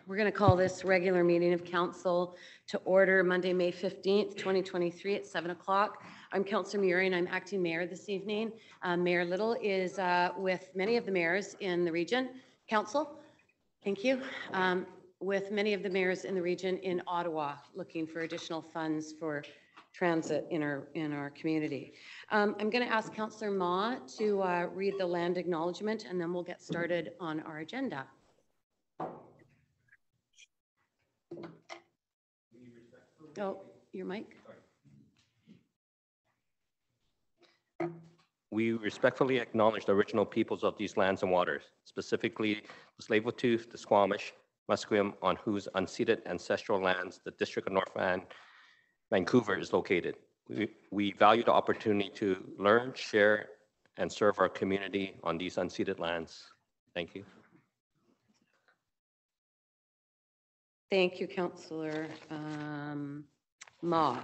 We're going to call this regular meeting of council to order Monday, May 15th, 2023 at 7 o'clock. I'm Councillor Murray and I'm acting mayor this evening. Mayor Little is with many of the mayors in the region. Council, thank you. With many of the mayors in the region in Ottawa looking for additional funds for transit in our community. I'm going to ask Councillor Ma to read the land acknowledgement and then we'll get started on our agenda. Oh, your mic. We respectfully acknowledge the original peoples of these lands and waters, specifically the Tsleil-Waututh, the Squamish, Musqueam, on whose unceded ancestral lands the District of North Vancouver is located. We value the opportunity to learn, share, and serve our community on these unceded lands. Thank you. Thank you, Councillor Ma.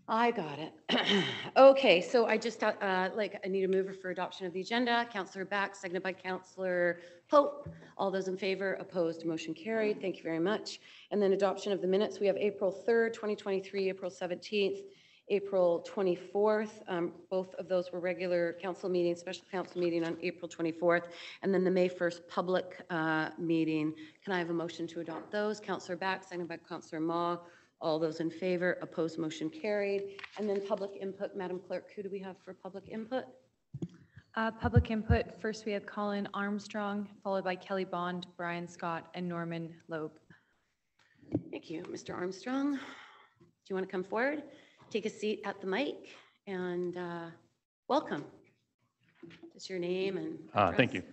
I got it. Okay, so I just I need a mover for adoption of the agenda. Councillor Back, seconded by Councillor Pope. All those in favor, opposed, motion carried. Thank you very much. And then adoption of the minutes. We have April 3rd, 2023, April 17th, April 24th. Both of those were regular council meetings, special council meeting on April 24th, and then the May 1st public meeting. Can I have a motion to adopt those? Councillor Back, seconded by Councillor Ma. All those in favor, opposed, motion carried. And then public input. Madam Clerk, who do we have for public input? Public input. First, we have Colin Armstrong, followed by Kelly Bond, Brian Scott, and Norman Loeb. Thank you. Mr. Armstrong, do you want to come forward? Take a seat at the mic and welcome. Just your name and address. Thank you.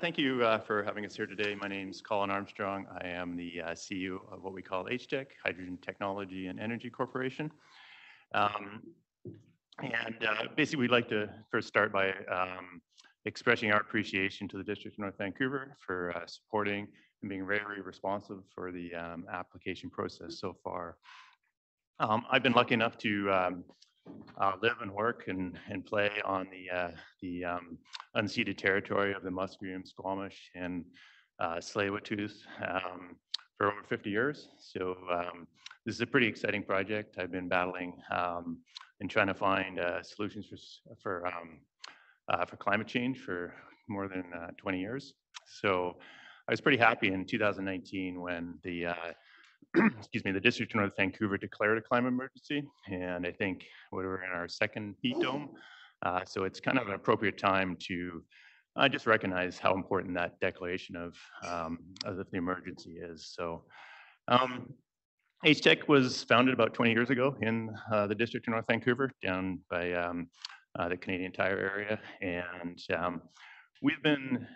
Thank you for having us here today. My name is Colin Armstrong. I am the CEO of what we call HTEC, Hydrogen Technology and Energy Corporation. Basically, we'd like to first start by expressing our appreciation to the District of North Vancouver for supporting and being very responsive for the application process so far. I've been lucky enough to live and work and play on the unceded territory of the Musqueam, Squamish, and Tsleil-Waututh for over 50 years. So this is a pretty exciting project. I've been battling and trying to find solutions for climate change for more than 20 years. So I was pretty happy in 2019 when the the District of North Vancouver declared a climate emergency, and I think we were in our second heat dome. So it's kind of an appropriate time to just recognize how important that declaration of the emergency is. So HTEC was founded about 20 years ago in the District of North Vancouver, down by the Canadian Tire area, and we've been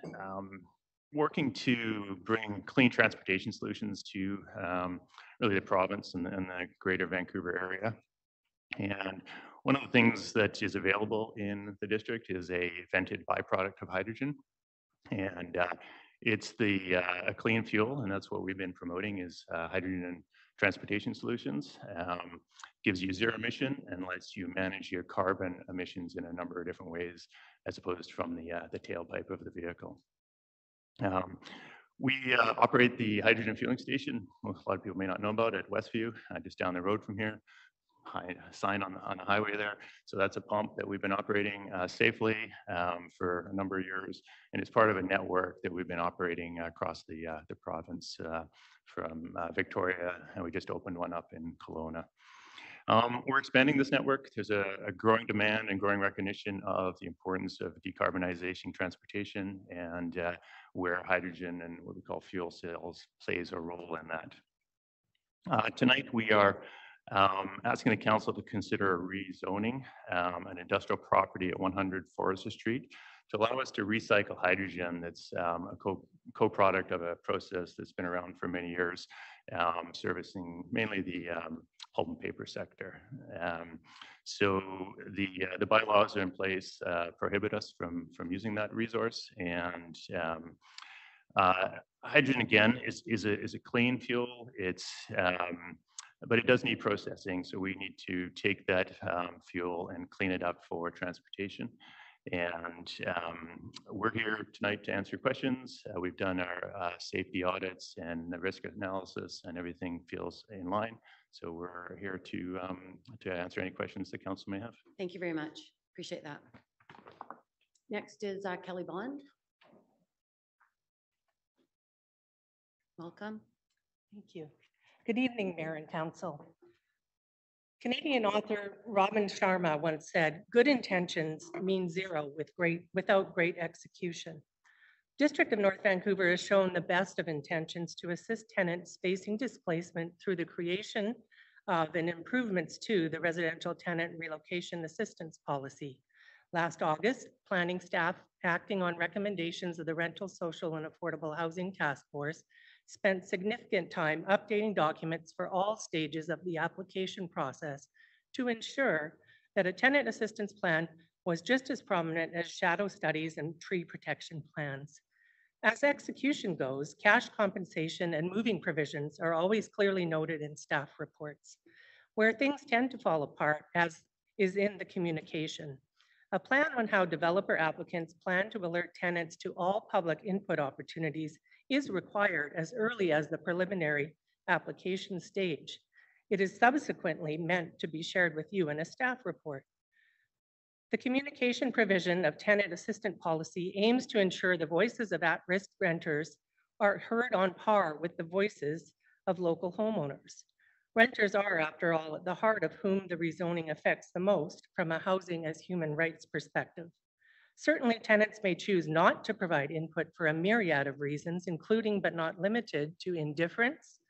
working to bring clean transportation solutions to really the province and the greater Vancouver area. And one of the things that is available in the district is a vented byproduct of hydrogen. And it's a clean fuel, and that's what we've been promoting is hydrogen transportation solutions. Gives you zero emission and lets you manage your carbon emissions in a number of different ways as opposed from the tailpipe of the vehicle. We operate the hydrogen fueling station, a lot of people may not know about it, at Westview, just down the road from here. Sign on the highway there. So that's a pump that we've been operating safely for a number of years, and it's part of a network that we've been operating across the province from Victoria, and we just opened one up in Kelowna. We're expanding this network. There's a growing demand and growing recognition of the importance of decarbonization transportation and where hydrogen and what we call fuel cells plays a role in that. Tonight we are asking the council to consider rezoning an industrial property at 100 Forester Street to allow us to recycle hydrogen that's a co-product of a process that's been around for many years, servicing mainly the pulp and paper sector. So the bylaws are in place prohibit us from using that resource, and hydrogen again is a clean fuel. But it does need processing, so we need to take that fuel and clean it up for transportation. And we're here tonight to answer questions. We've done our safety audits and the risk analysis, and everything feels in line. So we're here to answer any questions the council may have. Thank you very much. Appreciate that. Next is Kelly Bond. Welcome. Thank you. Good evening, Mayor and Council. Canadian author Robin Sharma once said, "Good intentions mean zero without great execution." District of North Vancouver has shown the best of intentions to assist tenants facing displacement through the creation of and improvements to the residential tenant relocation assistance policy. Last August, planning staff, acting on recommendations of the Rental, Social and Affordable Housing Task Force, spent significant time updating documents for all stages of the application process to ensure that a tenant assistance plan was just as prominent as shadow studies and tree protection plans. As execution goes, cash compensation and moving provisions are always clearly noted in staff reports. Where things tend to fall apart, as is in the communication. A plan on how developer applicants plan to alert tenants to all public input opportunities is required as early as the preliminary application stage. It is subsequently meant to be shared with you in a staff report. The communication provision of tenant assistance policy aims to ensure the voices of at-risk renters are heard on par with the voices of local homeowners. Renters are, after all, at the heart of whom the rezoning affects the most from a housing as human rights perspective. Certainly, tenants may choose not to provide input for a myriad of reasons, including but not limited to indifference,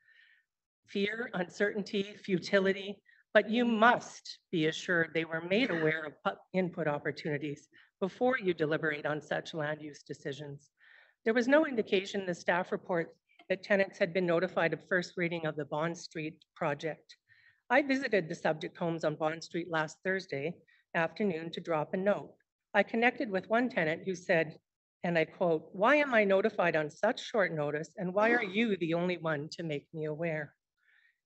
fear, uncertainty, futility, but you must be assured they were made aware of input opportunities before you deliberate on such land use decisions. There was no indication in the staff report that tenants had been notified of first reading of the Bond Street project. I visited the subject homes on Bond Street last Thursday afternoon to drop a note. I connected with one tenant who said, and I quote, "Why am I notified on such short notice, and why are you the only one to make me aware?"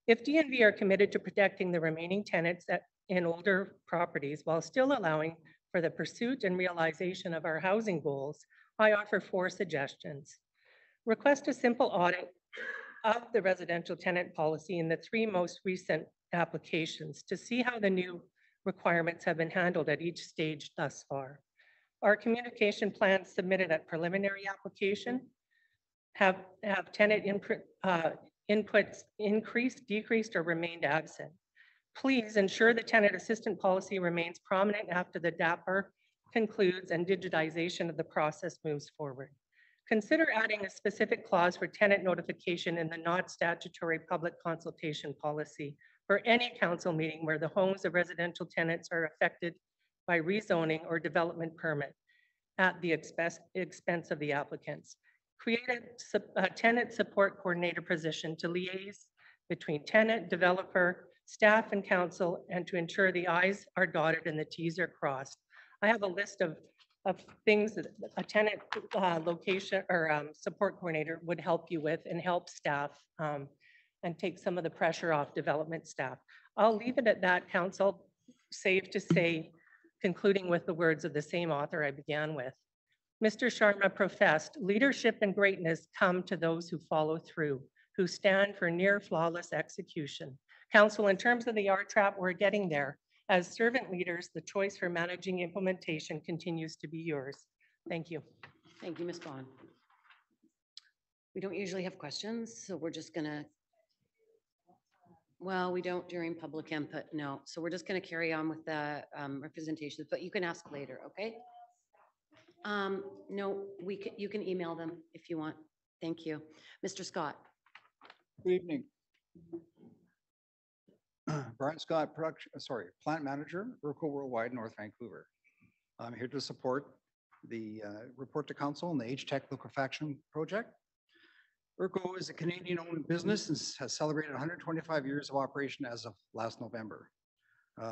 If DNV are committed to protecting the remaining tenants in older properties while still allowing for the pursuit and realization of our housing goals, I offer 4 suggestions. Request a simple audit of the residential tenant policy in the 3 most recent applications to see how the new requirements have been handled at each stage thus far. Our communication plans submitted at preliminary application have tenant inputs increased, decreased, or remained absent. Please ensure the tenant assistance policy remains prominent after the DAPR concludes and digitization of the process moves forward. Consider adding a specific clause for tenant notification in the not statutory public consultation policy for any council meeting where the homes of residential tenants are affected by rezoning or development permit at the expense of the applicants. Create a tenant support coordinator position to liaise between tenant, developer, staff, and council, and to ensure the I's are dotted and the T's are crossed. I have a list of things that a tenant location or support coordinator would help you with and help staff and take some of the pressure off development staff. I'll leave it at that, council. Safe to say, concluding with the words of the same author I began with. Mr. Sharma professed, "Leadership and greatness come to those who follow through, who stand for near flawless execution." Council, in terms of the R-trap, we're getting there. As servant leaders, the choice for managing implementation continues to be yours. Thank you. Thank you, Ms. Bond. We don't usually have questions, so we're just gonna, well, we don't during public input, no. So we're just gonna carry on with the representations, but you can ask later, okay? No, you can email them if you want. Thank you. Mr. Scott. Good evening. Brian Scott, plant manager, Urco Worldwide, North Vancouver. I'm here to support the report to council on the H-Tech Liquefaction project. Urco is a Canadian-owned business and has celebrated 125 years of operation as of last November.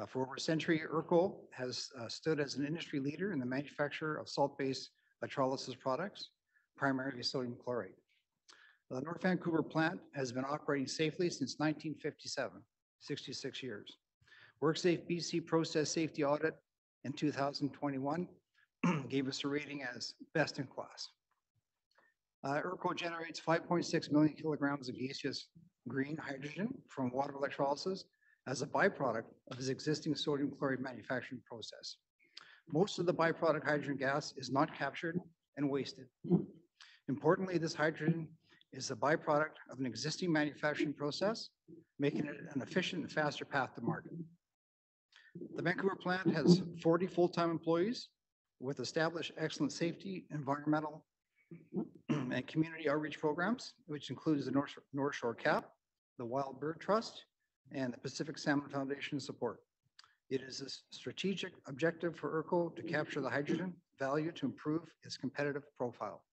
For over a century, Urco has stood as an industry leader in the manufacture of salt-based electrolysis products, primarily sodium chloride. The North Vancouver plant has been operating safely since 1957. 66 years. WorkSafe BC process safety audit in 2021 gave us a rating as best in class. ERCO generates 5.6 million kilograms of gaseous green hydrogen from water electrolysis as a byproduct of its existing sodium chloride manufacturing process. Most of the byproduct hydrogen gas is not captured and wasted. Importantly, this hydrogen is a byproduct of an existing manufacturing process, making it an efficient and faster path to market. The Vancouver plant has 40 full-time employees with established excellent safety, environmental, and community outreach programs, which includes the North Shore CAP, the Wild Bird Trust, and the Pacific Salmon Foundation support. It is a strategic objective for ERCO to capture the hydrogen value to improve its competitive profile.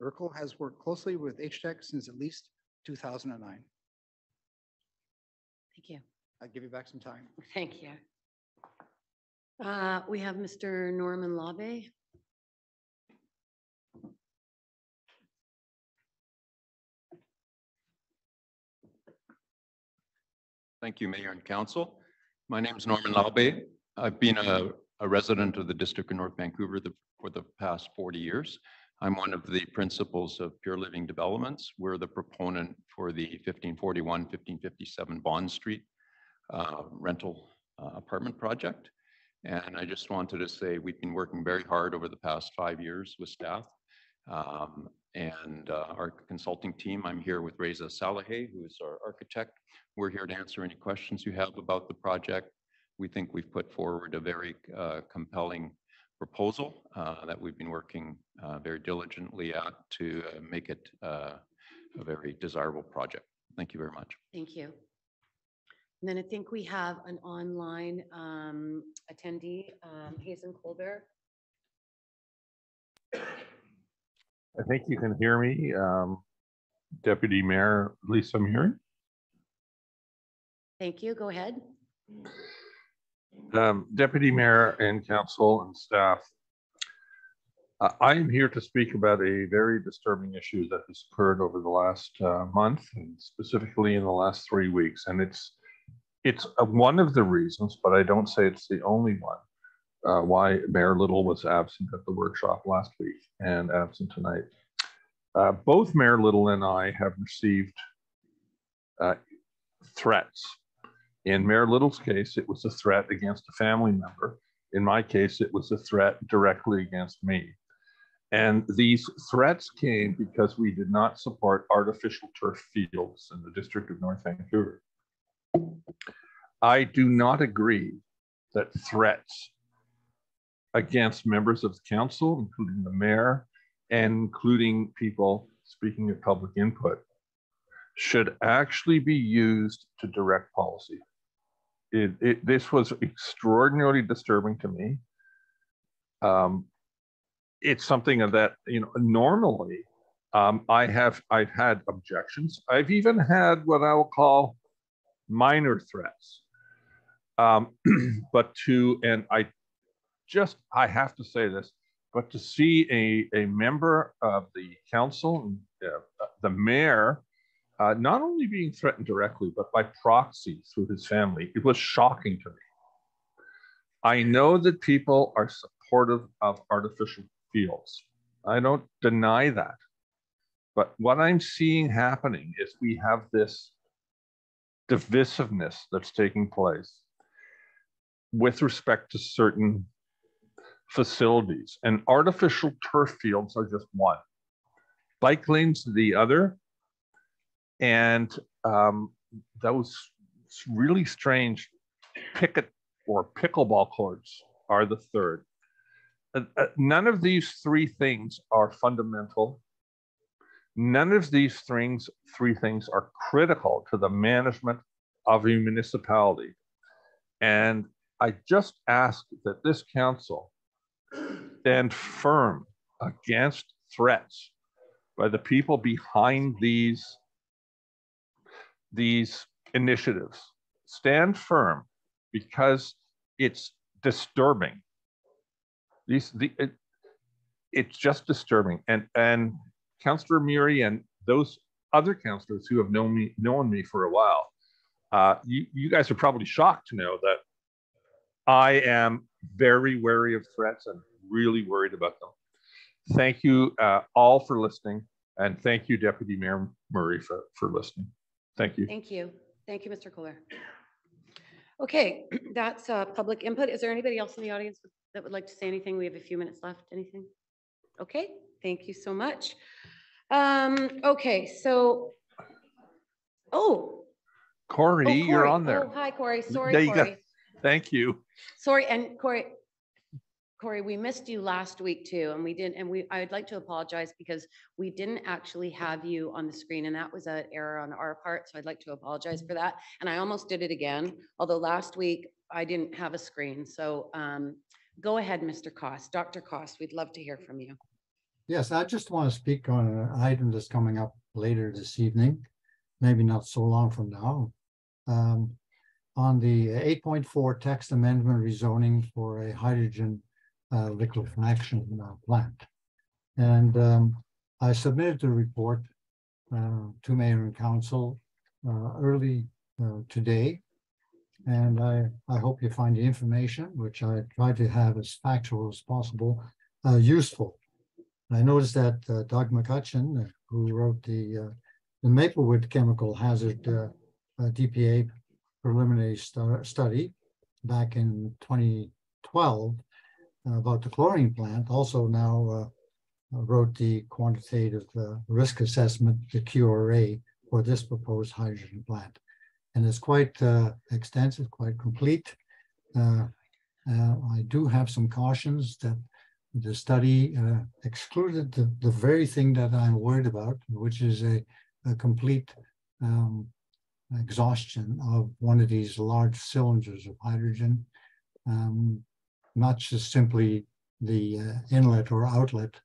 ERCO has worked closely with HTEC since at least 2009. Thank you. I'll give you back some time. Thank you. We have Mr. Norman Labe. Thank you, Mayor and Council. My name is Norman Laube. I've been a resident of the District of North Vancouver for the past 40 years. I'm one of the principals of Pure Living Developments. We're the proponent for the 1541, 1557 Bond Street rental apartment project. And I just wanted to say we've been working very hard over the past 5 years with staff and our consulting team. I'm here with Reza Salahi, who is our architect. We're here to answer any questions you have about the project. We think we've put forward a very compelling proposal that we've been working very diligently at to make it a very desirable project. Thank you very much. Thank you. And then I think we have an online attendee, Hazen Colbert. I think you can hear me. Deputy Mayor, at least I'm hearing. Thank you. Go ahead. Deputy Mayor and Council and staff, I am here to speak about a very disturbing issue that has occurred over the last month, and specifically in the last 3 weeks. And it's one of the reasons, but I don't say it's the only one, why Mayor Little was absent at the workshop last week and absent tonight. Both Mayor Little and I have received threats. In Mayor Little's case, it was a threat against a family member. In my case, it was a threat directly against me. And these threats came because we did not support artificial turf fields in the District of North Vancouver. I do not agree that threats against members of the council, including the mayor, and including people speaking of public input, should actually be used to direct policy. This was extraordinarily disturbing to me. It's something that, normally I've had objections. I've even had what I will call minor threats. And I have to say this, but to see a member of the council, the mayor, not only being threatened directly, but by proxy through his family, it was shocking to me. I know that people are supportive of artificial fields. I don't deny that. But what I'm seeing happening is we have this divisiveness that's taking place with respect to certain facilities, and artificial turf fields are just one. Bike lanes the other, and those really strange picket or pickleball courts are the third. None of these three things are fundamental. None of these three things are critical to the management of a municipality. And I just ask that this council stand firm against threats by the people behind these initiatives. Stand firm, because it's disturbing. It's just disturbing. And Councillor Murray and those other councillors who have known me for a while, you guys are probably shocked to know that I am very wary of threats and really worried about them. Thank you all for listening. And thank you, Deputy Mayor Murray, for listening. Thank you. Thank you. Thank you, Mr. Kohler. Okay, that's public input. Is there anybody else in the audience that would like to say anything? We have a few minutes left. Anything? Okay, thank you so much. Okay, so, Corey, you're on there. Oh, hi, Corey. There Sorry, you go. Corey. Thank you. Sorry, and Corey, we missed you last week too, and we didn't, and I'd like to apologize because we didn't actually have you on the screen, and that was an error on our part, so I'd like to apologize for that. And I almost did it again, although last week I didn't have a screen. So go ahead, Mr. Cost. Dr. Cost, we'd love to hear from you. Yes, I just want to speak on an item that's coming up later this evening, maybe not so long from now. On the 8.4 text amendment rezoning for a hydrogen liquefaction plant. And I submitted the report to Mayor and Council early today. And I hope you find the information, which I tried to have as factual as possible, useful. I noticed that Doug McCutcheon, who wrote the Maplewood chemical hazard DPA preliminary study back in 2012 about the chlorine plant, also now wrote the quantitative risk assessment, the QRA, for this proposed hydrogen plant. And it's quite extensive, quite complete. I do have some cautions that the study excluded the very thing that I'm worried about, which is a complete exhaustion of one of these large cylinders of hydrogen, not just simply the inlet or outlet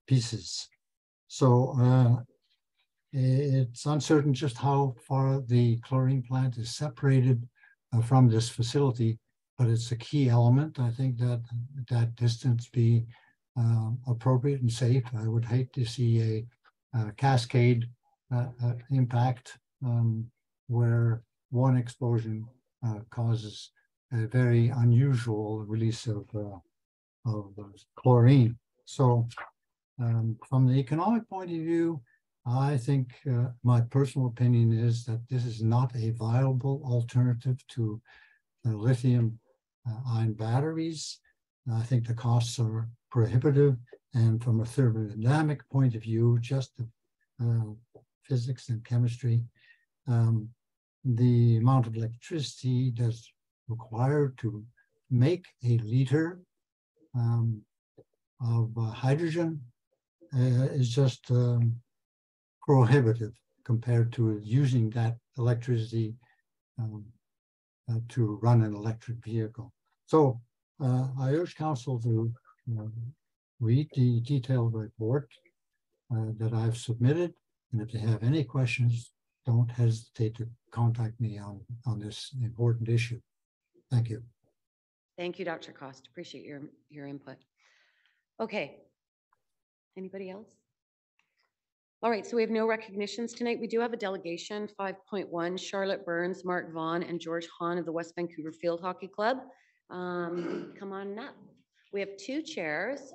pieces. So it's uncertain just how far the chlorine plant is separated from this facility, but it's a key element. I think that that distance be appropriate and safe. I would hate to see a cascade impact where one explosion causes a very unusual release of chlorine. So from the economic point of view, I think my personal opinion is that this is not a viable alternative to lithium ion batteries. I think the costs are prohibitive, and from a thermodynamic point of view, just the physics and chemistry, the amount of electricity that's required to make a liter of hydrogen is just prohibitive compared to using that electricity to run an electric vehicle. So I urge council to read the detailed report that I've submitted. And if they have any questions, don't hesitate to contact me on this important issue. Thank you. Thank you, Dr. Cost. Appreciate your input. Okay. Anybody else? All right, so we have no recognitions tonight. We do have a delegation, 5.1, Charlotte Burns, Mark Vaughn, and George Hahn of the West Vancouver Field Hockey Club. Come on up. We have two chairs.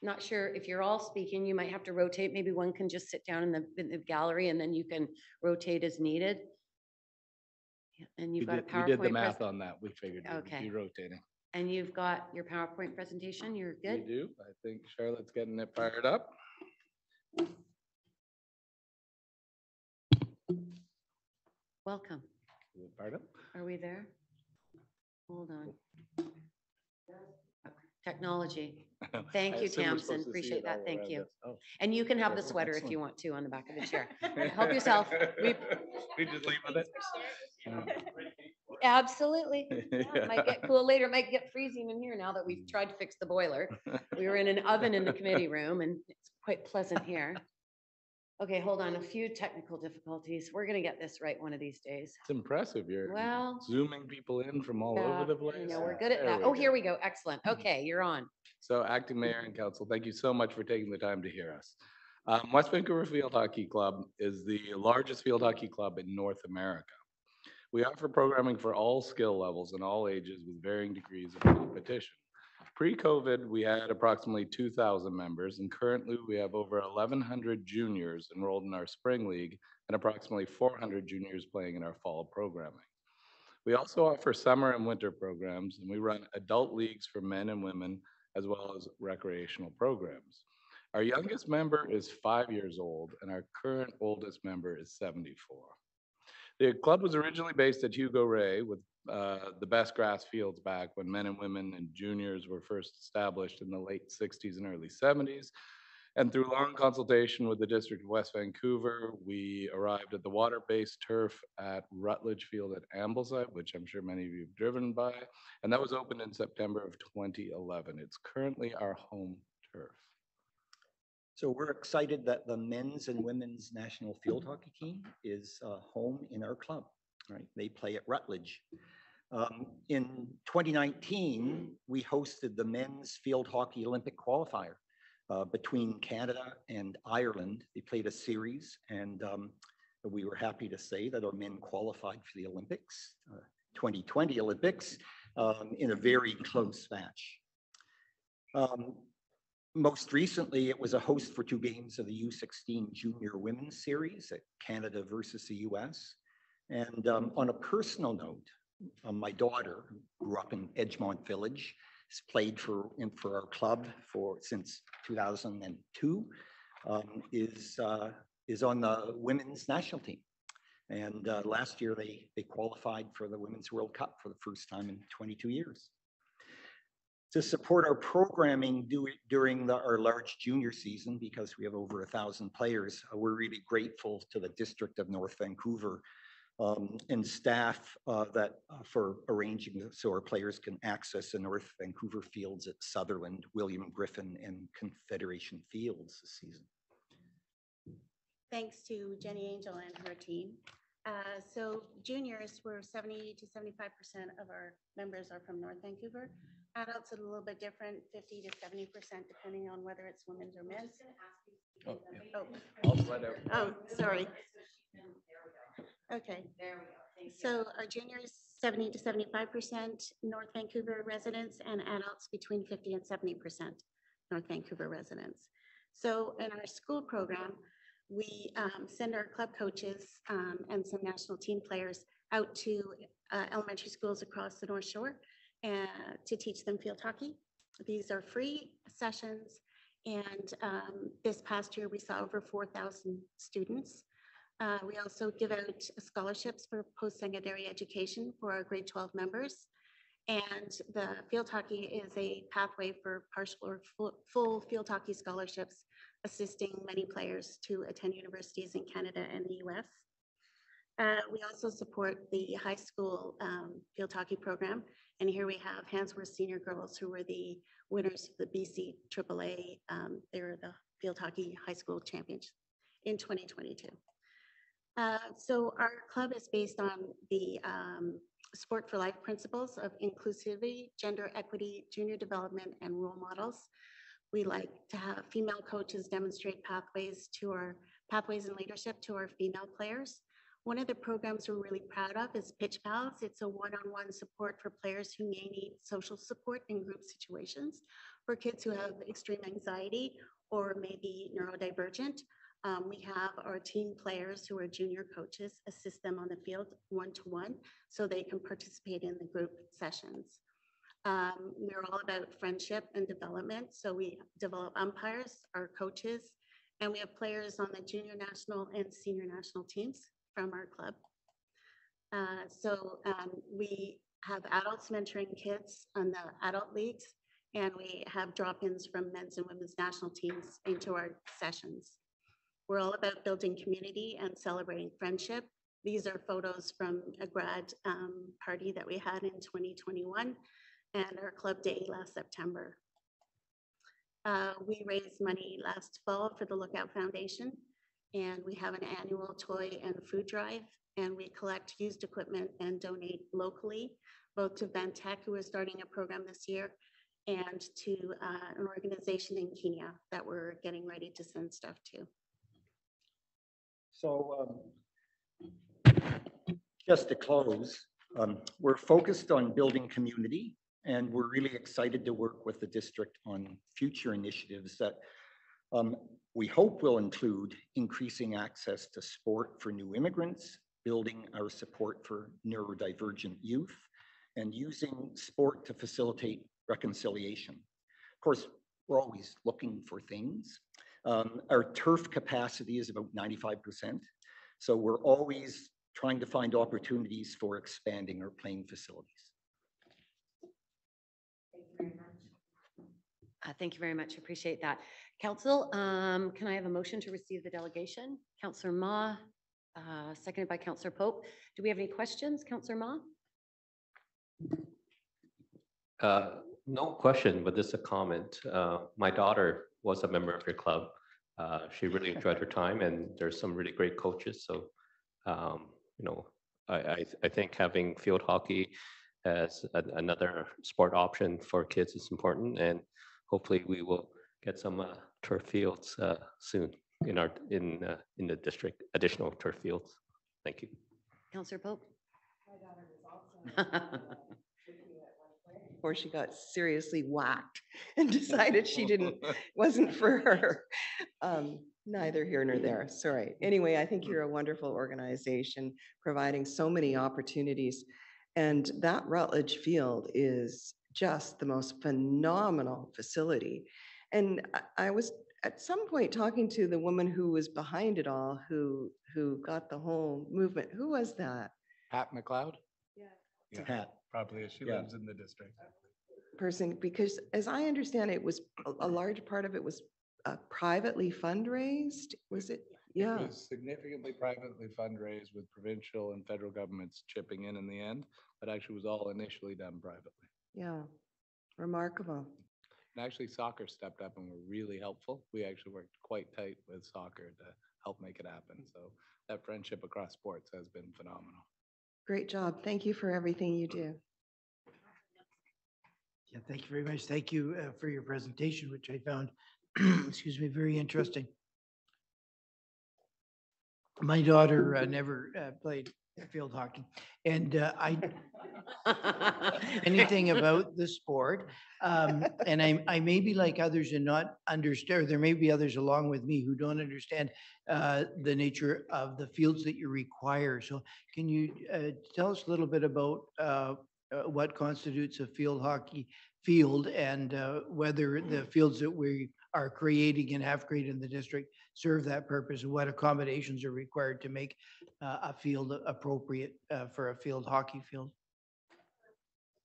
Not sure if you're all speaking, you might have to rotate. Maybe one can just sit down in the gallery and then you can rotate as needed. Yeah, and you've got a PowerPoint. We did the math on that. We figured it would be rotating. And you've got your PowerPoint presentation. You're good? We do. I think Charlotte's getting it fired up. Welcome. Is it fired up? Are we there? Hold on. Technology. Thank you, Tamsin. Appreciate that. Thank you. Oh. And you can have the sweater if you want to on the back of the chair. Help yourself. We just leave with it. Absolutely. Yeah, might get cool later. Might get freezing in here now that we've tried to fix the boiler. We were in an oven in the committee room and it's quite pleasant here. Okay, hold on. A few technical difficulties. We're going to get this right one of these days. It's impressive. You're well zooming people in from all over the place. You know, we're good at that. Oh, here we go. Excellent. Okay, you're on. So Acting Mayor and Council, thank you so much for taking the time to hear us. West Vancouver Field Hockey Club is the largest field hockey club in North America. We offer programming for all skill levels and all ages with varying degrees of competition. Pre-COVID, we had approximately 2,000 members, and currently we have over 1,100 juniors enrolled in our spring league and approximately 400 juniors playing in our fall programming. We also offer summer and winter programs, and we run adult leagues for men and women, as well as recreational programs. Our youngest member is 5 years old, and our current oldest member is 74. The club was originally based at Hugo Ray with the best grass fields back when men and women and juniors were first established in the late 60s and early 70s. And through long consultation with the District of West Vancouver, we arrived at the water-based turf at Rutledge Field at Ambleside, which I'm sure many of you have driven by. And that was opened in September of 2011. It's currently our home turf. So we're excited that the men's and women's national field hockey team is home in our club, right? They play at Rutledge. In 2019, we hosted the men's field hockey Olympic qualifier between Canada and Ireland. They played a series, and we were happy to say that our men qualified for the Olympics, 2020 Olympics, in a very close match. Most recently, it was a host for 2 games of the U16 Junior Women's Series at Canada versus the US. And on a personal note, my daughter, who grew up in Edgemont Village, has played for our club since 2002, is on the women's national team. And last year, they qualified for the Women's World Cup for the first time in 22 years. To support our programming during our large junior season, because we have over 1,000 players, we're really grateful to the District of North Vancouver and staff for arranging so our players can access the North Vancouver fields at Sutherland, William Griffin, and Confederation Fields this season. Thanks to Jenny Angel and her team. So juniors, were 70 to 75% of our members are from North Vancouver. Adults, a little bit different, 50 to 70%, depending on whether it's women's or men's. Oh, yeah. I'll slide out. Oh, sorry. Okay. There we go. So our juniors, 70 to 75% North Vancouver residents, and adults between 50 and 70% North Vancouver residents. So in our school program, we send our club coaches and some national team players out to elementary schools across the North Shore to teach them field hockey. These are free sessions, and this past year we saw over 4,000 students. We also give out scholarships for post-secondary education for our grade 12 members, and the field hockey is a pathway for partial or full field hockey scholarships, assisting many players to attend universities in Canada and the US. We also support the high school field hockey program. And here we have Handsworth Senior Girls, who were the winners of the BC AAA. They were the field hockey high school champions in 2022. So our club is based on the Sport for Life principles of inclusivity, gender equity, junior development, and role models. We like to have female coaches demonstrate pathways and leadership to our female players. One of the programs we're really proud of is Pitch Pals. It's a one-on-one support for players who may need social support in group situations, for kids who have extreme anxiety or may be neurodivergent. We have our team players who are junior coaches assist them on the field one-to-one so they can participate in the group sessions. We're all about friendship and development. So we develop umpires, our coaches, and we have players on the junior national and senior national teams from our club. We have adults mentoring kids on the adult leagues, and we have drop-ins from men's and women's national teams into our sessions. We're all about building community and celebrating friendship. These are photos from a grad party that we had in 2021 and our club day last September. We raised money last fall for the Lookout Foundation, and we have an annual toy and food drive, and we collect used equipment and donate locally, both to Ventec, who is starting a program this year, and to an organization in Kenya that we're getting ready to send stuff to. So Just to close, we're focused on building community, and we're really excited to work with the district on future initiatives that we hope will include increasing access to sport for new immigrants, building our support for neurodivergent youth, and using sport to facilitate reconciliation. Of course, we're always looking for things. Our turf capacity is about 95%. So we're always trying to find opportunities for expanding our playing facilities. Thank you very much. Appreciate that. Council, can I have a motion to receive the delegation? Councillor Ma, seconded by Councillor Pope. Do we have any questions, Councillor Ma? No question, but just a comment. My daughter was a member of your club. She really enjoyed her time, and there's some really great coaches. So, you know, I think having field hockey as another sport option for kids is important, and hopefully we will get some turf fields soon in the district, additional turf fields. Thank you. Councillor Pope. Before she got seriously whacked and decided wasn't for her. Neither here nor there, sorry. Anyway, I think you're a wonderful organization providing so many opportunities. And that Rutledge Field is just the most phenomenal facility. And I was at some point talking to the woman who was behind it all, who got the whole movement. Who was that? Pat McLeod? Yeah. Pat. Probably, she lives in the district. Person, because as I understand it, was a large part of it was privately fundraised. Was it? Yeah. It was significantly privately fundraised with provincial and federal governments chipping in the end, but actually was all initially done privately. Yeah, remarkable. And actually soccer stepped up and were really helpful. We actually worked quite tight with soccer to help make it happen. So that friendship across sports has been phenomenal. Great job. Thank you for everything you do. Yeah, thank you very much. Thank you for your presentation, which I found, excuse me, very interesting. My daughter never played field hockey, and I anything about the sport. And I may be like others and not understand, or there may be others along with me who don't understand the nature of the fields that you require. So can you tell us a little bit about what constitutes a field hockey field, and whether the fields that we are creating and have created in the district serve that purpose, and what accommodations are required to make a field appropriate for a field hockey field?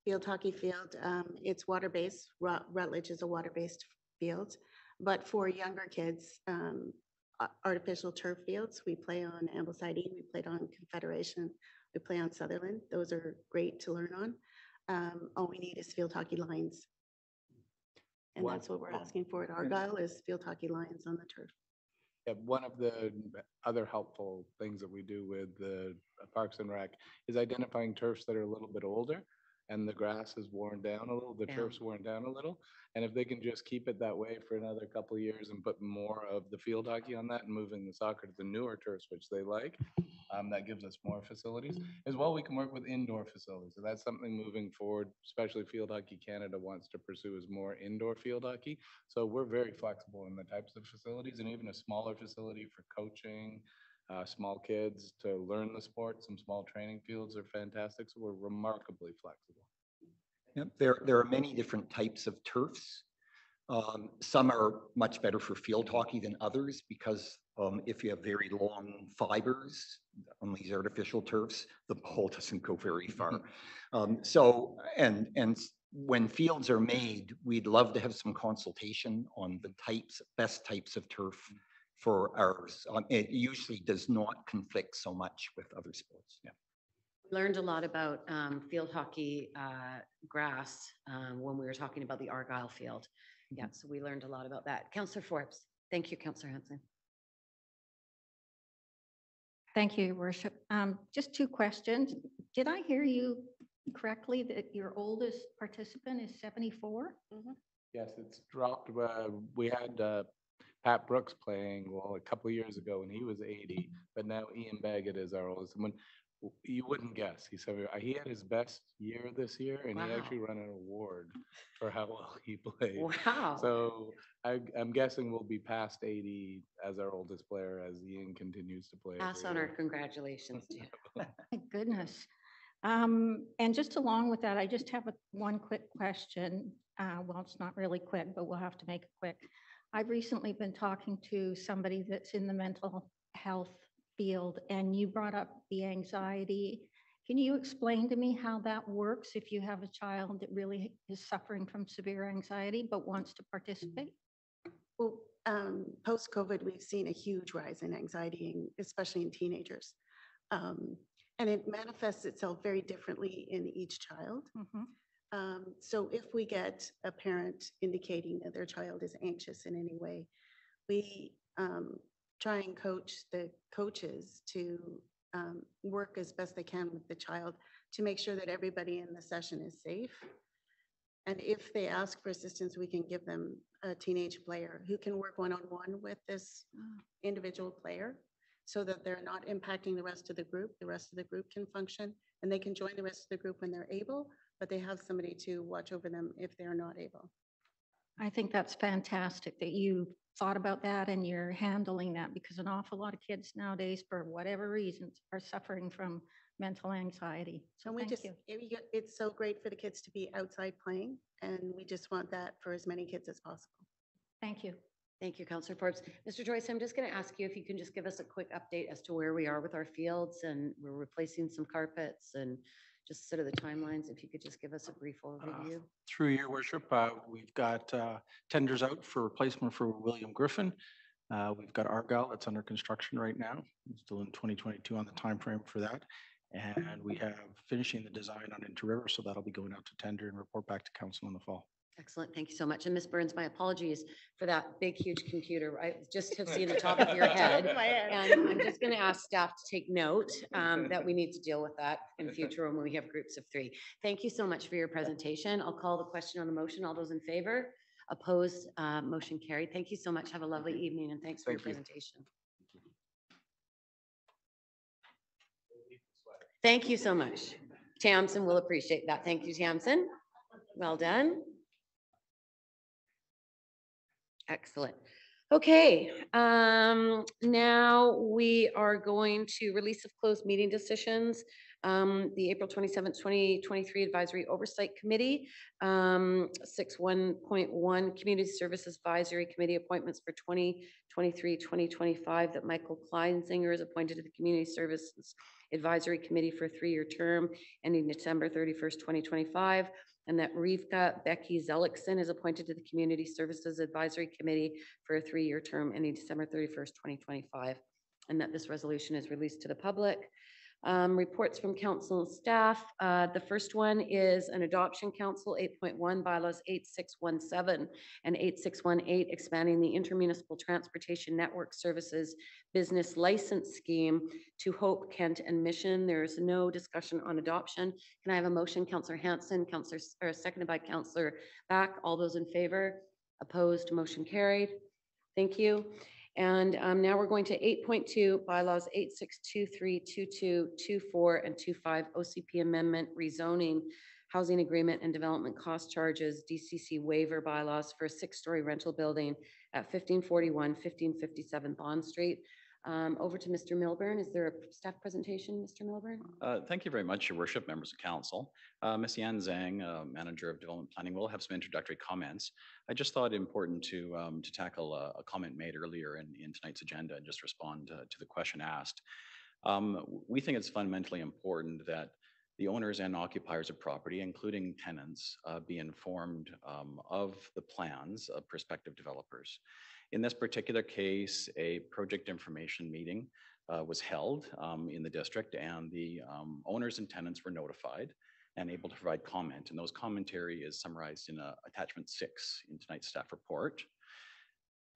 Field hockey field, it's water-based. Rutledge is a water-based field, but for younger kids, artificial turf fields. We play on Ambleside E, we played on Confederation, we play on Sutherland. Those are great to learn on. All we need is field hockey lines. And that's what we're asking for at Argyle, is field hockey lines on the turf. Yeah, one of the other helpful things that we do with the Parks and Rec is identifying turfs that are a little bit older and the grass is worn down a little, the turf's worn down a little. And if they can just keep it that way for another couple of years and put more of the field hockey on that and moving the soccer to the newer turfs, which they like, that gives us more facilities. As well, we can work with indoor facilities. So that's something moving forward, especially Field Hockey Canada wants to pursue, is more indoor field hockey. So we're very flexible in the types of facilities, and even a smaller facility for coaching, small kids to learn the sport. Some small training fields are fantastic. So we're remarkably flexible. Yep. There are many different types of turfs. Some are much better for field hockey than others because if you have very long fibers on these artificial turfs, the ball doesn't go very far. So when fields are made, we'd love to have some consultation on the best types of turf for ours. It usually does not conflict so much with other sports. Yeah. Learned a lot about field hockey grass when we were talking about the Argyle field. Yeah, so we learned a lot about that. Councillor Forbes. Thank you, Councillor Hanson. Thank you, Your Worship. Just two questions. Did I hear you correctly that your oldest participant is 74? Mm-hmm. Yes, it's dropped. We had Pat Brooks playing, well, a couple of years ago, and he was 80, but now Ian Baggett is our oldest. And You wouldn't guess. He said he had his best year this year, and he Wow. actually won an award for how well he played. Wow. So I'm guessing we'll be past 80 as our oldest player as Ian continues to play. Pass every on our year. congratulations to you. My goodness. And just along with that, I just have one quick question. Well, it's not really quick, but we'll have to make it quick. I've recently been talking to somebody that's in the mental health field, and you brought up the anxiety. Can you explain to me how that works if you have a child that really is suffering from severe anxiety but wants to participate? Well, post-COVID, we've seen a huge rise in anxiety, especially in teenagers. And it manifests itself very differently in each child. So if we get a parent indicating that their child is anxious in any way, we try and coach the coaches to work as best they can with the child to make sure that everybody in the session is safe. And if they ask for assistance, we can give them a teenage player who can work one-on-one with this individual player so that they're not impacting the rest of the group. The rest of the group can function and they can join the rest of the group when they're able, but they have somebody to watch over them if they're not able. I think that's fantastic that you thought about that and you're handling that, because an awful lot of kids nowadays, for whatever reasons, are suffering from mental anxiety. So And we thank just, you. it's so great for the kids to be outside playing, and we just want that for as many kids as possible. Thank you. Thank you, Councillor Forbes. Mr. Joyce, I'm just going to ask you if you can just give us a quick update as to where we are with our fields, and we're replacing some carpets, and just sort of the timelines. If you could just give us a brief overview. Through your worship, we've got tenders out for replacement for William Griffin. We've got Argyle that's under construction right now. It's still in 2022 on the time frame for that. And we have finishing the design on Inter River, so that'll be going out to tender and report back to council in the fall. Excellent. Thank you so much. And Ms. Burns, my apologies for that big, huge computer. I just have seen the top of your head. And I'm just going to ask staff to take note that we need to deal with that in future when we have groups of 3. Thank you so much for your presentation. I'll call the question on the motion. All those in favor? Opposed? Motion carried. Thank you so much. Have a lovely evening, and thanks for your presentation. Thank you so much. Tamsin will appreciate that. Thank you, Tamsin. Well done. Excellent. Okay, now we are going to release of closed meeting decisions. The April 27th, 2023 Advisory Oversight Committee, 6.1.1 Community Services Advisory Committee appointments for 2023-2025 that Michael Kleinsinger is appointed to the Community Services Advisory Committee for a 3-year term ending December 31st, 2025. And that Rivka Becky Zellickson is appointed to the Community Services Advisory Committee for a 3-year term ending December 31st, 2025. And that this resolution is released to the public. Reports from council and staff. The first one is an adoption council 8.1 bylaws 8617 and 8618 expanding the Inter-municipal Transportation Network Services business license scheme to Hope, Kent and Mission. There is no discussion on adoption. Can I have a motion? Councillor Hanson, seconded by Councillor Back. All those in favor? Opposed? Motion carried. Thank you. And now we're going to 8.2 bylaws 8623, 22, 24, and 25 OCP amendment rezoning housing agreement and development cost charges DCC waiver bylaws for a 6-story rental building at 1541, 1557 Bond Street. Over to Mr. Milburn. Is there a staff presentation, Mr. Milburn? Thank you very much, Your Worship, members of council. Ms. Yan Zhang, Manager of Development Planning, will have some introductory comments. I just thought it important to tackle a comment made earlier in tonight's agenda and just respond to the question asked. We think it's fundamentally important that the owners and occupiers of property, including tenants, be informed of the plans of prospective developers. In this particular case, a project information meeting was held in the district, and the owners and tenants were notified and able to provide comment. And those commentary is summarized in attachment 6 in tonight's staff report.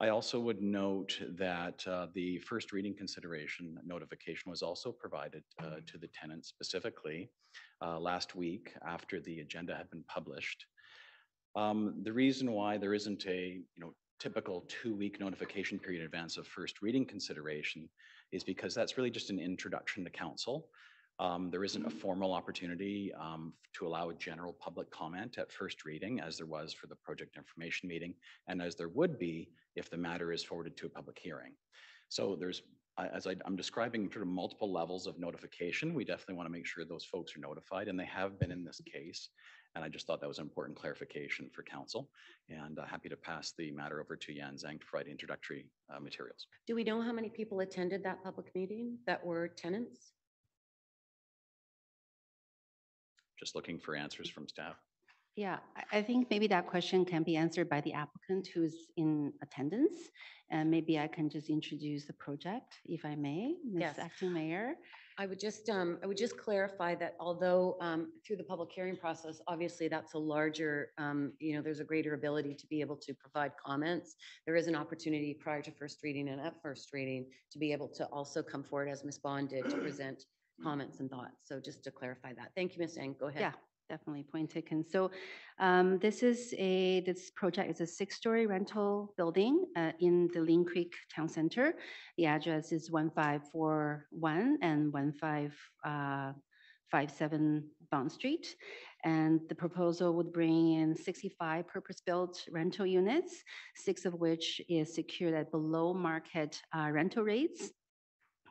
I also would note that the first reading consideration notification was also provided to the tenants specifically last week after the agenda had been published. The reason why there isn't a typical 2-week notification period in advance of first reading consideration is because that's really just an introduction to council. There isn't a formal opportunity to allow a general public comment at first reading, as there was for the project information meeting, and as there would be if the matter is forwarded to a public hearing. So there's, as I'm describing sort of multiple levels of notification, we definitely want to make sure those folks are notified, and they have been in this case. And I just thought that was an important clarification for council, and happy to pass the matter over to Yan Zhang to provide introductory materials. Do we know how many people attended that public meeting that were tenants? Just looking for answers from staff. Yeah, I think maybe that question can be answered by the applicant who's in attendance. And maybe I can just introduce the project, if I may, Ms. Yes. Acting Mayor. I would just clarify that although through the public hearing process, obviously that's a larger, there's a greater ability to be able to provide comments. There is an opportunity prior to first reading and at first reading to be able to also come forward, as Ms. Bond did, to present comments and thoughts. So just to clarify that. Thank you, Ms. Eng. Go ahead. Yeah, definitely, point taken. So this project is a 6-story rental building in the Lean Creek Town Center. The address is 1541 and 1557 Bond Street. And the proposal would bring in 65 purpose-built rental units, 6 of which is secured at below market rental rates.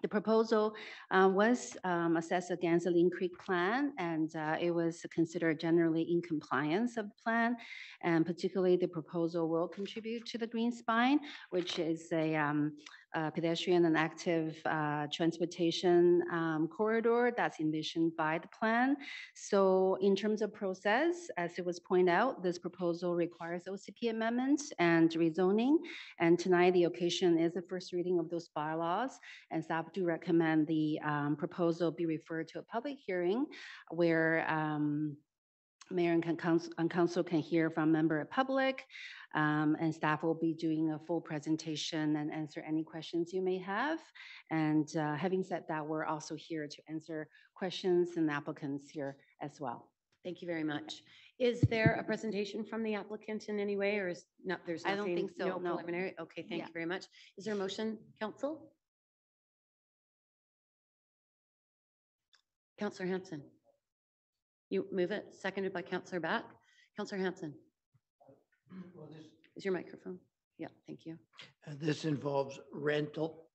The proposal was assessed against the Lean Creek plan, and it was considered generally in compliance of the plan. And particularly, the proposal will contribute to the Green Spine, which is a pedestrian and active transportation corridor that's envisioned by the plan. So in terms of process, as it was pointed out, this proposal requires OCP amendments and rezoning. And tonight, the occasion is the first reading of those bylaws. And staff do recommend the proposal be referred to a public hearing where Mayor and council can hear from member of public, and staff will be doing a full presentation and answer any questions you may have. And having said that, we're also here to answer questions and applicants here as well. Thank you very much. Is there a presentation from the applicant in any way, or is not? There's nothing. I don't think so. No No. preliminary. Okay, thank you very much. Is there a motion, council? Councillor Hanson. You move it, seconded by Councillor Back. Councillor Hanson. Is your microphone? Yeah, thank you. This involves rental,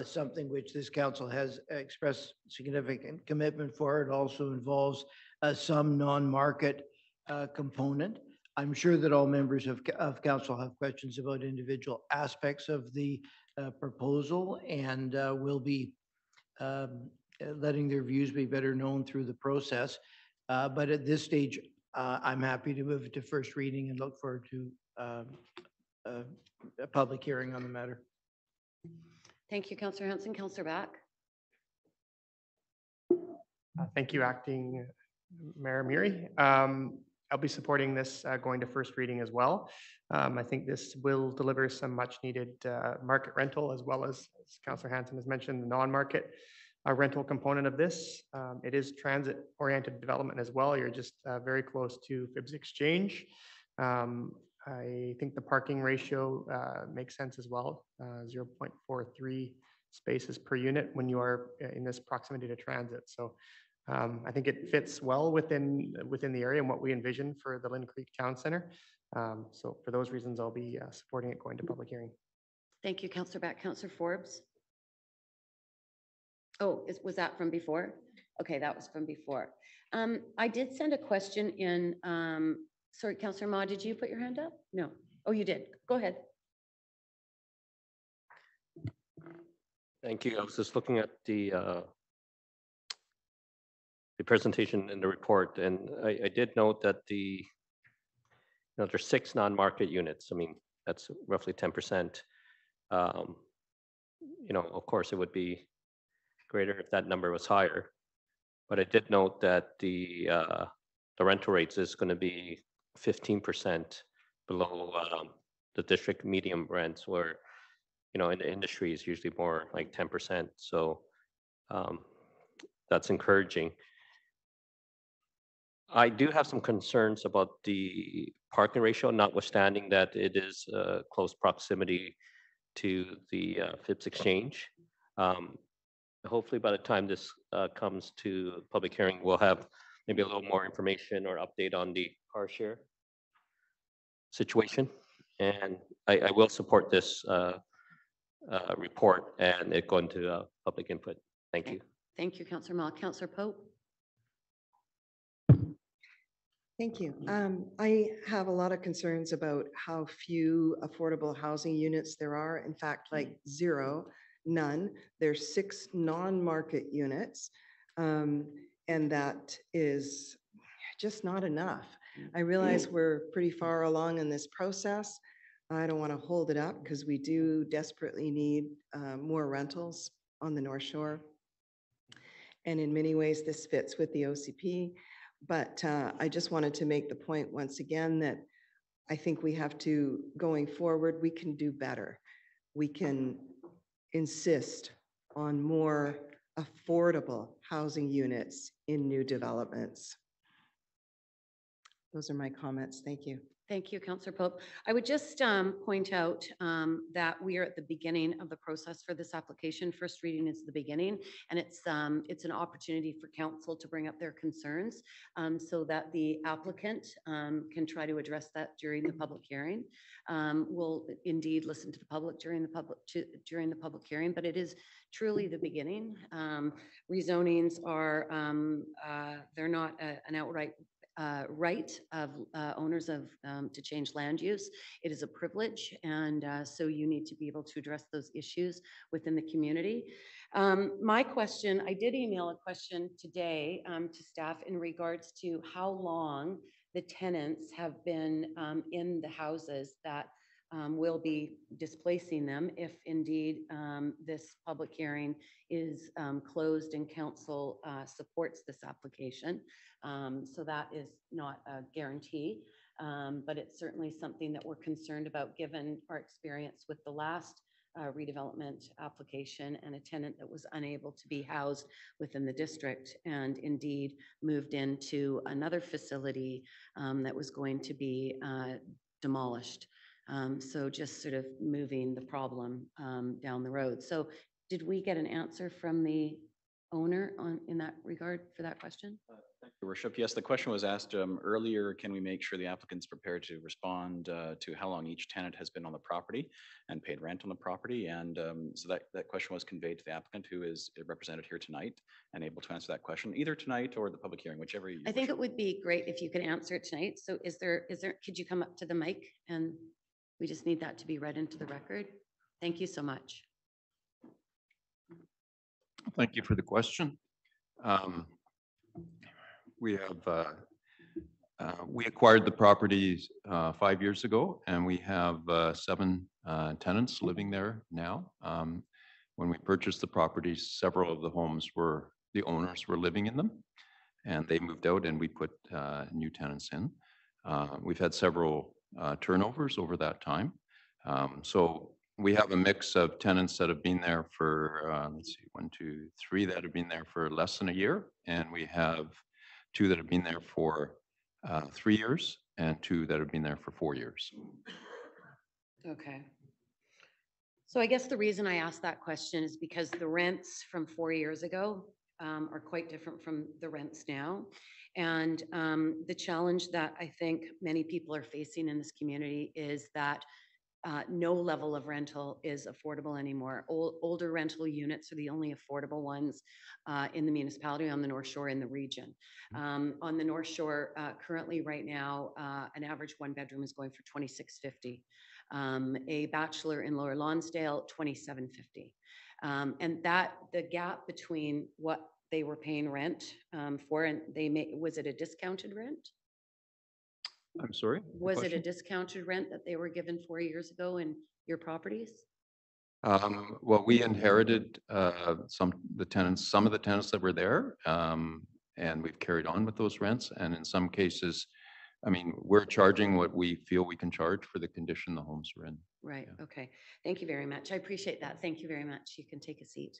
something which this council has expressed significant commitment for. It also involves some non-market component. I'm sure that all members of council have questions about individual aspects of the proposal, and will be letting their views be better known through the process. But at this stage, I'm happy to move it to first reading and look forward to a public hearing on the matter. Thank you, Councillor Hanson. Councillor Back. Thank you, Acting Mayor Murray. I'll be supporting this going to first reading as well. I think this will deliver some much needed market rental, as well as Councillor Hanson has mentioned, the non-market rental component of this. It is transit-oriented development as well. You're just very close to FIBS Exchange. I think the parking ratio makes sense as well, 0.43 spaces per unit when you are in this proximity to transit. So I think it fits well within the area and what we envision for the Lynn Creek Town Center. So for those reasons, I'll be supporting it going to public hearing. Thank you, Councillor Back. Councillor Forbes. Oh, was that from before? Okay, that was from before. I did send a question in. Sorry, Councillor Ma, did you put your hand up? No. Oh, you did. Go ahead. Thank you. I was just looking at the presentation in the report, and I did note that there's 6 non-market units. I mean, that's roughly 10%. Of course, it would be greater if that number was higher. But I did note that the rental rates is going to be 15% below the district medium rents, where in the industry is usually more like 10%. So that's encouraging. I do have some concerns about the parking ratio, notwithstanding that it is close proximity to the FIBS Exchange. Hopefully by the time this comes to public hearing, we'll have maybe a little more information or update on the car share situation. And I will support this report and it going to public input. Thank you. Thank you, Councillor Mah. Councillor Pope? Thank you. I have a lot of concerns about how few affordable housing units there are. In fact, like zero, none. There's 6 non-market units, and that is just not enough. I realize we're pretty far along in this process. I don't want to hold it up because we do desperately need more rentals on the North Shore. And in many ways, this fits with the OCP. But I just wanted to make the point once again that I think we have to, going forward, we can do better. We can insist on more affordable housing units in new developments. Those are my comments. Thank you. Thank you, Councillor Pope. I would just point out that we are at the beginning of the process for this application. First reading is the beginning, and it's an opportunity for council to bring up their concerns so that the applicant can try to address that during the public hearing. We'll indeed listen to the public during the public hearing, but it is truly the beginning. Rezonings are they're not an outright right of owners of to change land use. It is a privilege, and so you need to be able to address those issues within the community. My question, I did email a question today to staff in regards to how long the tenants have been in the houses that will be displacing them if indeed this public hearing is closed and council supports this application. So that is not a guarantee, but it's certainly something that we're concerned about given our experience with the last redevelopment application and a tenant that was unable to be housed within the district and indeed moved into another facility that was going to be demolished. So just sort of moving the problem down the road. So did we get an answer from the owner in that regard for that question? Thank you, Worship. Yes, the question was asked earlier. Can we make sure the applicant's prepared to respond to how long each tenant has been on the property and paid rent on the property? And so that question was conveyed to the applicant, who is represented here tonight and able to answer that question either tonight or the public hearing, whichever you I think it would be great if you could answer it tonight. So could you come up to the mic, and we just need that to be read into the record? Thank you so much. Thank you for the question. We acquired the properties 5 years ago, and we have 7 tenants living there now. When we purchased the properties, several of the homes the owners were living in them, and they moved out and we put new tenants in. We've had several turnovers over that time. So we have a mix of tenants that have been there for, let's see, 1, 2, 3 that have been there for less than a year. And we have 2 that have been there for 3 years and 2 that have been there for 4 years. Okay. So I guess the reason I asked that question is because the rents from 4 years ago are quite different from the rents now. And the challenge that I think many people are facing in this community is that no level of rental is affordable anymore. Older rental units are the only affordable ones in the municipality on the North Shore in the region. On the North Shore, currently right now, an average 1-bedroom is going for $26.50. A bachelor in Lower Lonsdale, $27.50. And the gap between what they were paying rent for, and was it a discounted rent? I'm sorry? Was it a discounted rent that they were given 4 years ago in your properties? Well, we inherited some of the tenants that were there, and we've carried on with those rents. And in some cases, I mean, we're charging what we feel we can charge for the condition the homes are in. Right. Yeah. Okay. Thank you very much. I appreciate that. Thank you very much. You can take a seat.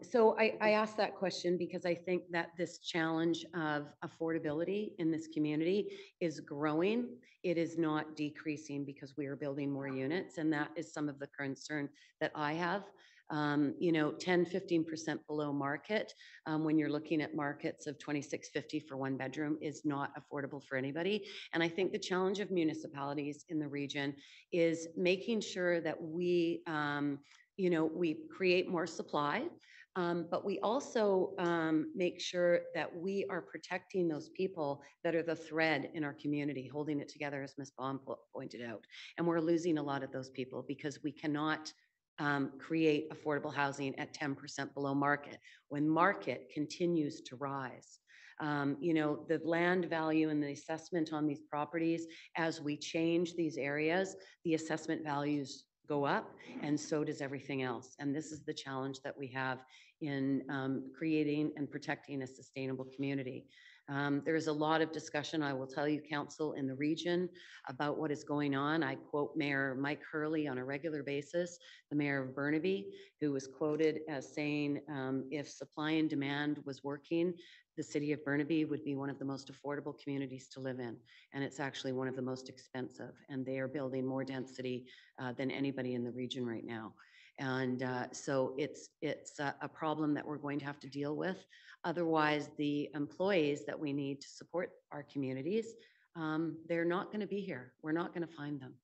So I asked that question because I think that this challenge of affordability in this community is growing. It is not decreasing because we are building more units. And that is some of the concern that I have. 10, 15% below market, when you're looking at markets of $26.50 for one bedroom, is not affordable for anybody. And I think the challenge of municipalities in the region is making sure that we create more supply, but we also make sure that we are protecting those people that are the thread in our community, holding it together, as Ms. Baum pointed out. And we're losing a lot of those people because we cannot create affordable housing at 10% below market when market continues to rise. The land value and the assessment on these properties, as we change these areas, the assessment values go up, and so does everything else. And this is the challenge that we have in creating and protecting a sustainable community. There is a lot of discussion, I will tell you, council, in the region about what is going on. I quote Mayor Mike Hurley on a regular basis, the mayor of Burnaby, who was quoted as saying, if supply and demand was working, the city of Burnaby would be one of the most affordable communities to live in. And it's actually one of the most expensive. And they are building more density than anybody in the region right now. And so it's a problem that we're going to have to deal with. Otherwise, the employees that we need to support our communities, they're not going to be here. We're not going to find them.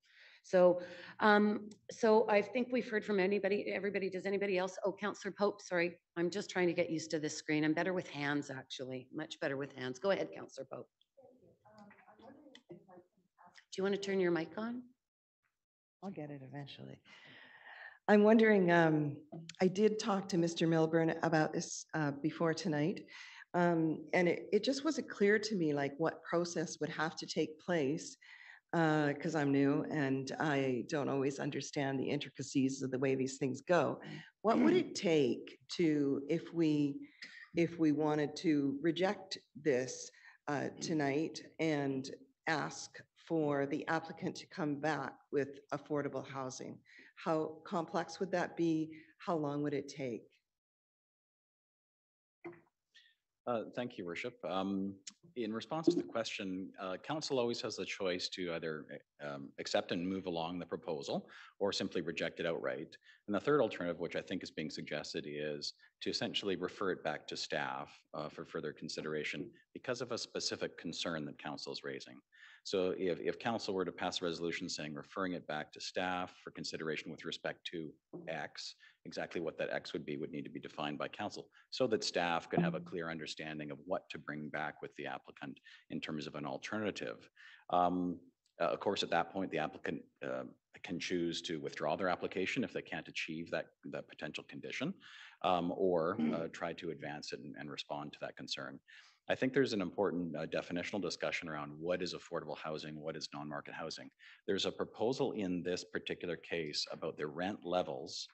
So I think we've heard from everybody. Does anybody else? Oh, Councillor Pope, sorry. I'm just trying to get used to this screen. I'm better with hands, actually. Much better with hands. Go ahead, Councillor Pope. Do you want to turn your mic on? I'll get it eventually. I'm wondering, I did talk to Mr. Milburn about this before tonight, and it just wasn't clear to me like what process would have to take place, because I'm new and I don't always understand the intricacies of the way these things go. What would it take to, if we wanted to reject this tonight and ask for the applicant to come back with affordable housing? How complex would that be? How long would it take? Thank you, Worship. In response to the question, Council always has the choice to either accept and move along the proposal or simply reject it outright. And the third alternative, which I think is being suggested, is to essentially refer it back to staff for further consideration because of a specific concern that Council is raising. So if Council were to pass a resolution saying referring it back to staff for consideration with respect to X, exactly what that X would need to be defined by Council so that staff could have a clear understanding of what to bring back with the applicant in terms of an alternative. Of course, at that point, the applicant can choose to withdraw their application if they can't achieve that potential condition, or try to advance it and respond to that concern. I think there's an important definitional discussion around what is affordable housing, what is non-market housing. There's a proposal in this particular case about the rent levels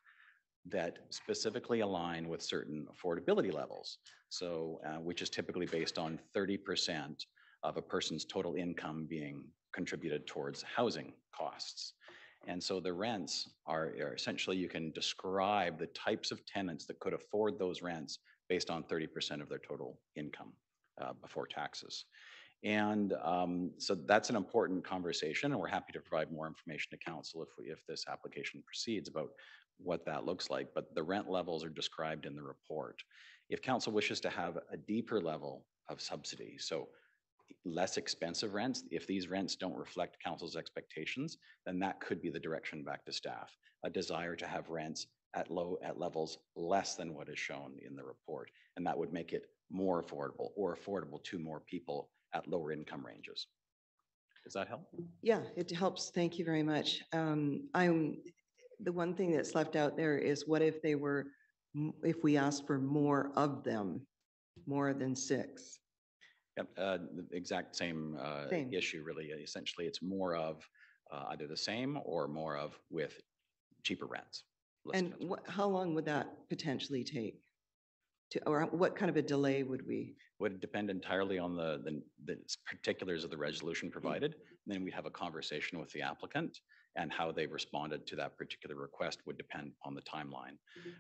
that specifically align with certain affordability levels. So, which is typically based on 30% of a person's total income being contributed towards housing costs. And so the rents are essentially, you can describe the types of tenants that could afford those rents based on 30% of their total income before taxes. And so that's an important conversation, and we're happy to provide more information to Council if this application proceeds about what that looks like. But the rent levels are described in the report. If Council wishes to have a deeper level of subsidy, so less expensive rents, if these rents don't reflect Council's expectations, then that could be the direction back to staff, a desire to have rents at levels less than what is shown in the report. And that would make it more affordable or affordable to more people at lower income ranges. Does that help? Yeah, it helps. Thank you very much. The one thing that's left out there is what if if we asked for more of them, more than 6? Yep, the exact same issue, really. Essentially, it's more of either the same or more of with cheaper rents. And how long would that potentially take? Or what kind of a delay would we? Would depend entirely on the particulars of the resolution provided. And then we'd have a conversation with the applicant and how they responded to that particular request would depend on the timeline.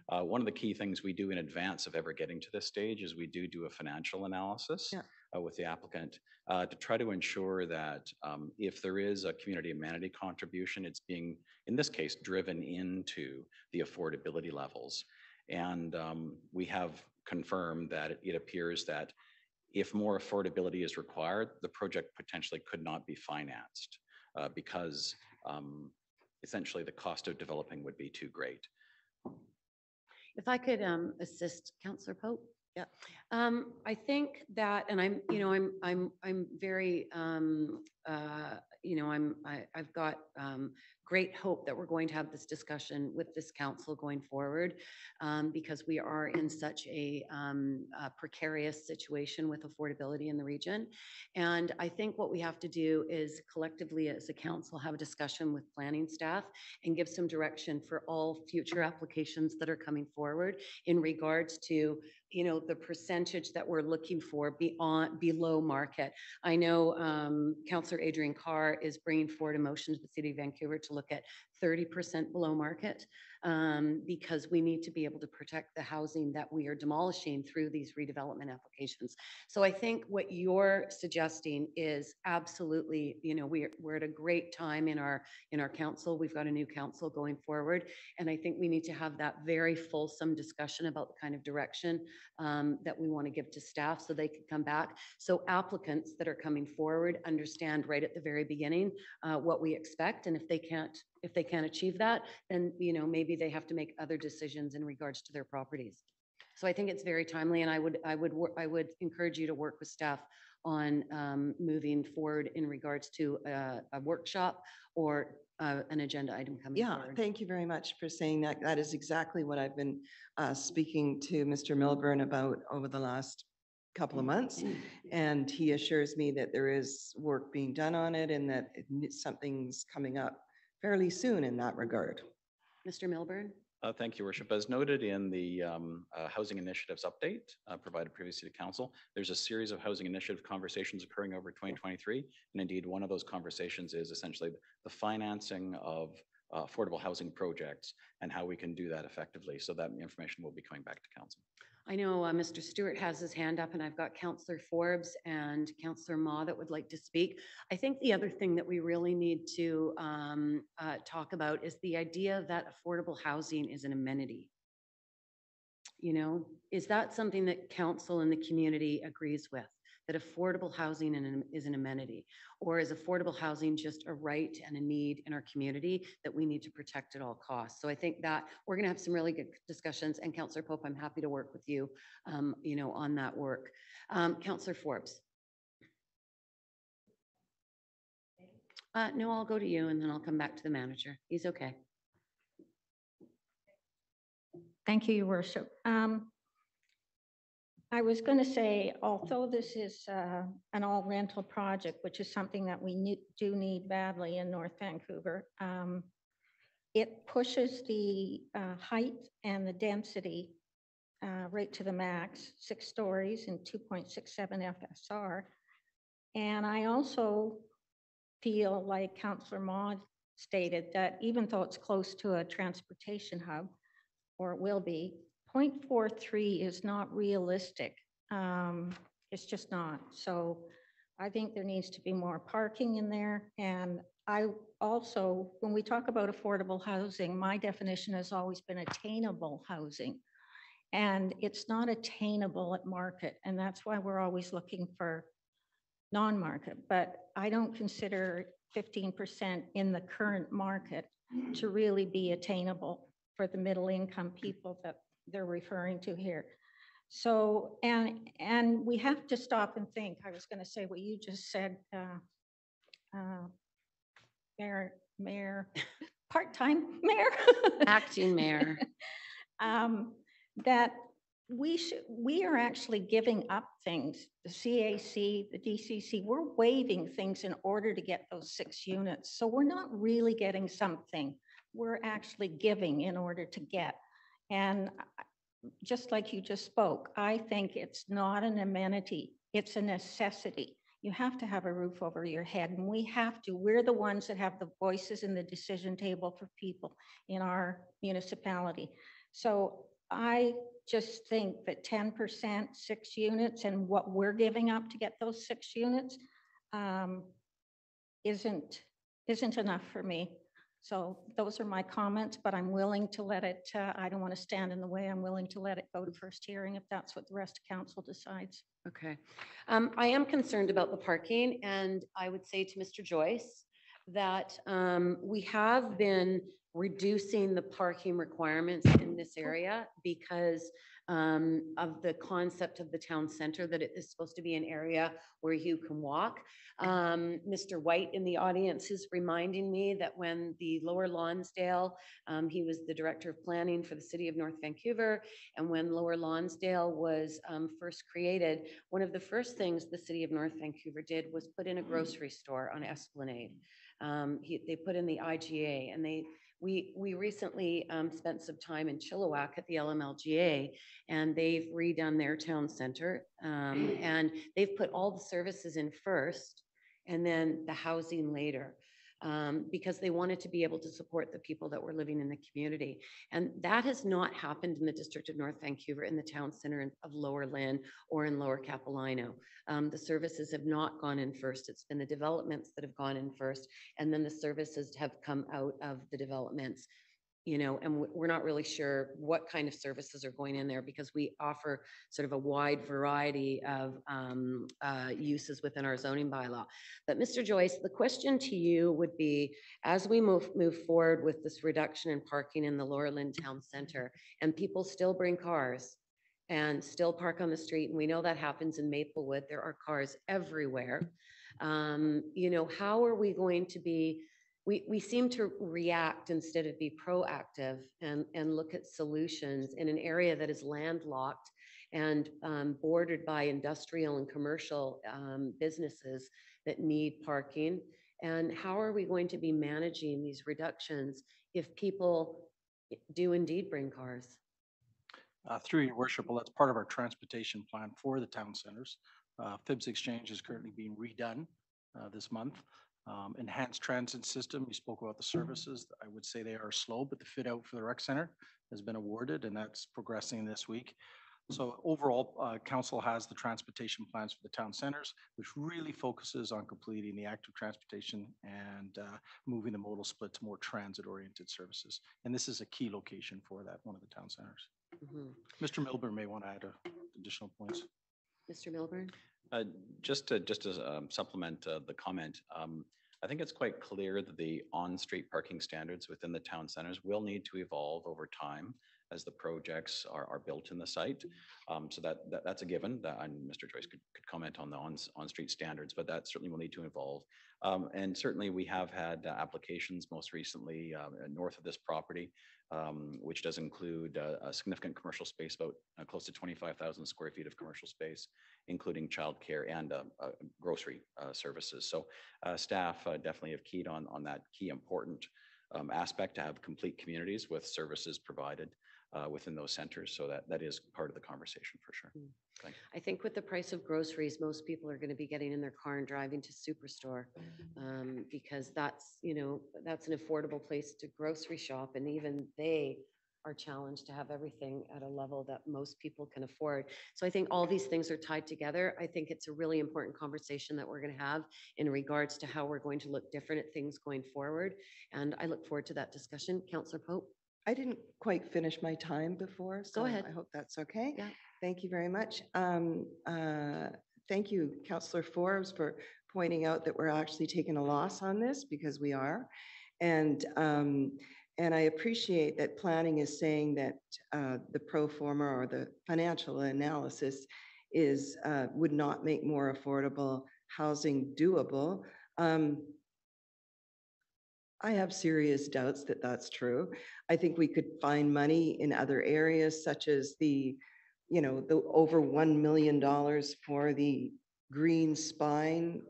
One of the key things we do in advance of ever getting to this stage is we do a financial analysis with the applicant to try to ensure that if there is a community amenity contribution, it's being, in this case, driven into the affordability levels. And we have confirmed that it appears that if more affordability is required, the project potentially could not be financed because essentially the cost of developing would be too great. If I could assist Councillor Pope. Yeah. I think that, and I'm very, I've got great hope that we're going to have this discussion with this council going forward because we are in such a precarious situation with affordability in the region. And I think what we have to do is collectively as a council have a discussion with planning staff and give some direction for all future applications that are coming forward in regards to the percentage that we're looking for below market. I know Councillor Adrian Carr is bringing forward a motion to the City of Vancouver to look at 30% below market because we need to be able to protect the housing that we are demolishing through these redevelopment applications. So I think what you're suggesting is absolutely, we're at a great time in our council. We've got a new council going forward, and I think we need to have that very fulsome discussion about the kind of direction that we want to give to staff so they can come back. So applicants that are coming forward understand right at the very beginning what we expect, and if they can't achieve that, then maybe they have to make other decisions in regards to their properties. So I think it's very timely, and I would encourage you to work with staff on moving forward in regards to a workshop or an agenda item coming forward. Thank you very much for saying that. That is exactly what I've been speaking to Mr. Milburn about over the last couple of months. And he assures me that there is work being done on it and that something's coming up fairly soon in that regard. Mr. Milburn? Thank you, Worship. As noted in the Housing Initiatives update provided previously to Council, there's a series of housing initiative conversations occurring over 2023. And indeed, one of those conversations is essentially the financing of affordable housing projects and how we can do that effectively. So that information will be coming back to Council. I know Mr. Stewart has his hand up, and I've got Councillor Forbes and Councillor Ma that would like to speak. I think the other thing that we really need to talk about is the idea that affordable housing is an amenity. Is that something that council and the community agrees with? That affordable housing is an amenity? Or is affordable housing just a right and a need in our community that we need to protect at all costs? So I think that we're going to have some really good discussions, and Councillor Pope, I'm happy to work with you, on that work. Councillor Forbes. No, I'll go to you and then I'll come back to the manager. He's okay. Thank you, Your Worship. I was going to say, although this is an all rental project, which is something that we do need badly in North Vancouver, it pushes the height and the density right to the max, 6 stories and 2.67 FSR. And I also feel like Councillor Maud stated that even though it's close to a transportation hub, or it will be, 0.43 is not realistic. It's just not. So I think there needs to be more parking in there. And I also, when we talk about affordable housing, my definition has always been attainable housing. And it's not attainable at market. And that's why we're always looking for non-market. But I don't consider 15% in the current market to really be attainable for the middle income people that they're referring to here. So, and we have to stop and think. I was going to say what you just said, Mayor, part-time mayor, acting mayor, that we are actually giving up things. The CAC, the DCC, we're waiving things in order to get those 6 units. So we're not really getting something. We're actually giving in order to get. And just like you just spoke, I think it's not an amenity, it's a necessity. you have to have a roof over your head, and we're the ones that have the voices in the decision table for people in our municipality. So I just think that 10%, 6 units, and what we're giving up to get those 6 units isn't enough for me. So those are my comments, but I'm willing to let it, I don't want to stand in the way. I'm willing to let it go to first hearing if that's what the rest of council decides. Okay. I am concerned about the parking, and I would say to Mr. Joyce that we have been reducing the parking requirements in this area because of the concept of the town center, that it is supposed to be an area where you can walk. Mr. White in the audience is reminding me that when the Lower Lonsdale, he was the director of planning for the city of North Vancouver, and when Lower Lonsdale was first created, one of the first things the city of North Vancouver did was put in a grocery store on Esplanade. They put in the IGA, and we recently spent some time in Chilliwack at the LMLGA, and they've redone their town center, and they've put all the services in first and then the housing later, because they wanted to be able to support the people that were living in the community. And that has not happened in the district of North Vancouver, in the town center of Lower Lynn or in Lower Capilano. The services have not gone in first. It's been the developments that have gone in first, and then the services have come out of the developments. You know, and we're not really sure what kind of services are going in there, because we offer sort of a wide variety of uses within our zoning bylaw. But Mr. Joyce, the question to you would be, as we move forward with this reduction in parking in the Lower Lynn Town Center, and people still bring cars and still park on the street, and we know that happens in Maplewood, there are cars everywhere. You know, how are we going to be, we seem to react instead of be proactive and look at solutions in an area that is landlocked and bordered by industrial and commercial businesses that need parking. And how are we going to be managing these reductions if people do indeed bring cars? Through your worship, well, that's part of our transportation plan for the town centers. FIBS Exchange is currently being redone this month. Enhanced transit system, you spoke about the services. I would say they are slow, but the fit out for the rec center has been awarded, and that's progressing this week. So overall, council has the transportation plans for the town centers, which really focuses on completing the active transportation and moving the modal split to more transit-oriented services. And this is a key location for that, one of the town centers. Mr. Milburn may want to add additional points. Mr. Milburn? Just to supplement the comment, I think it's quite clear that the on-street parking standards within the town centers will need to evolve over time as the projects are built in the site. So that's a given, and Mr. Joyce could comment on the on-street standards, but that certainly will need to evolve. And certainly we have had applications most recently north of this property, which does include a significant commercial space, about close to 25,000 square feet of commercial space, including childcare and grocery services. So staff definitely have keyed on that key important aspect, to have complete communities with services provided within those centers. So that is part of the conversation for sure. Thank you. I think with the price of groceries, most people are going to be getting in their car and driving to Superstore, because that's, you know, that's an affordable place to grocery shop, and even they are challenged to have everything at a level that most people can afford. So I think all these things are tied together. I think it's a really important conversation that we're going to have in regards to how we're going to look different at things going forward. And I look forward to that discussion. Councillor Pope? I didn't quite finish my time before, so Go ahead. I hope that's okay. Yeah. Thank you very much. Thank you, Councillor Forbes, for pointing out that we're actually taking a loss on this, because we are. And I appreciate that planning is saying that the pro forma or the financial analysis is would not make more affordable housing doable. I have serious doubts that that's true. I think we could find money in other areas, such as the over $1 million for the green spine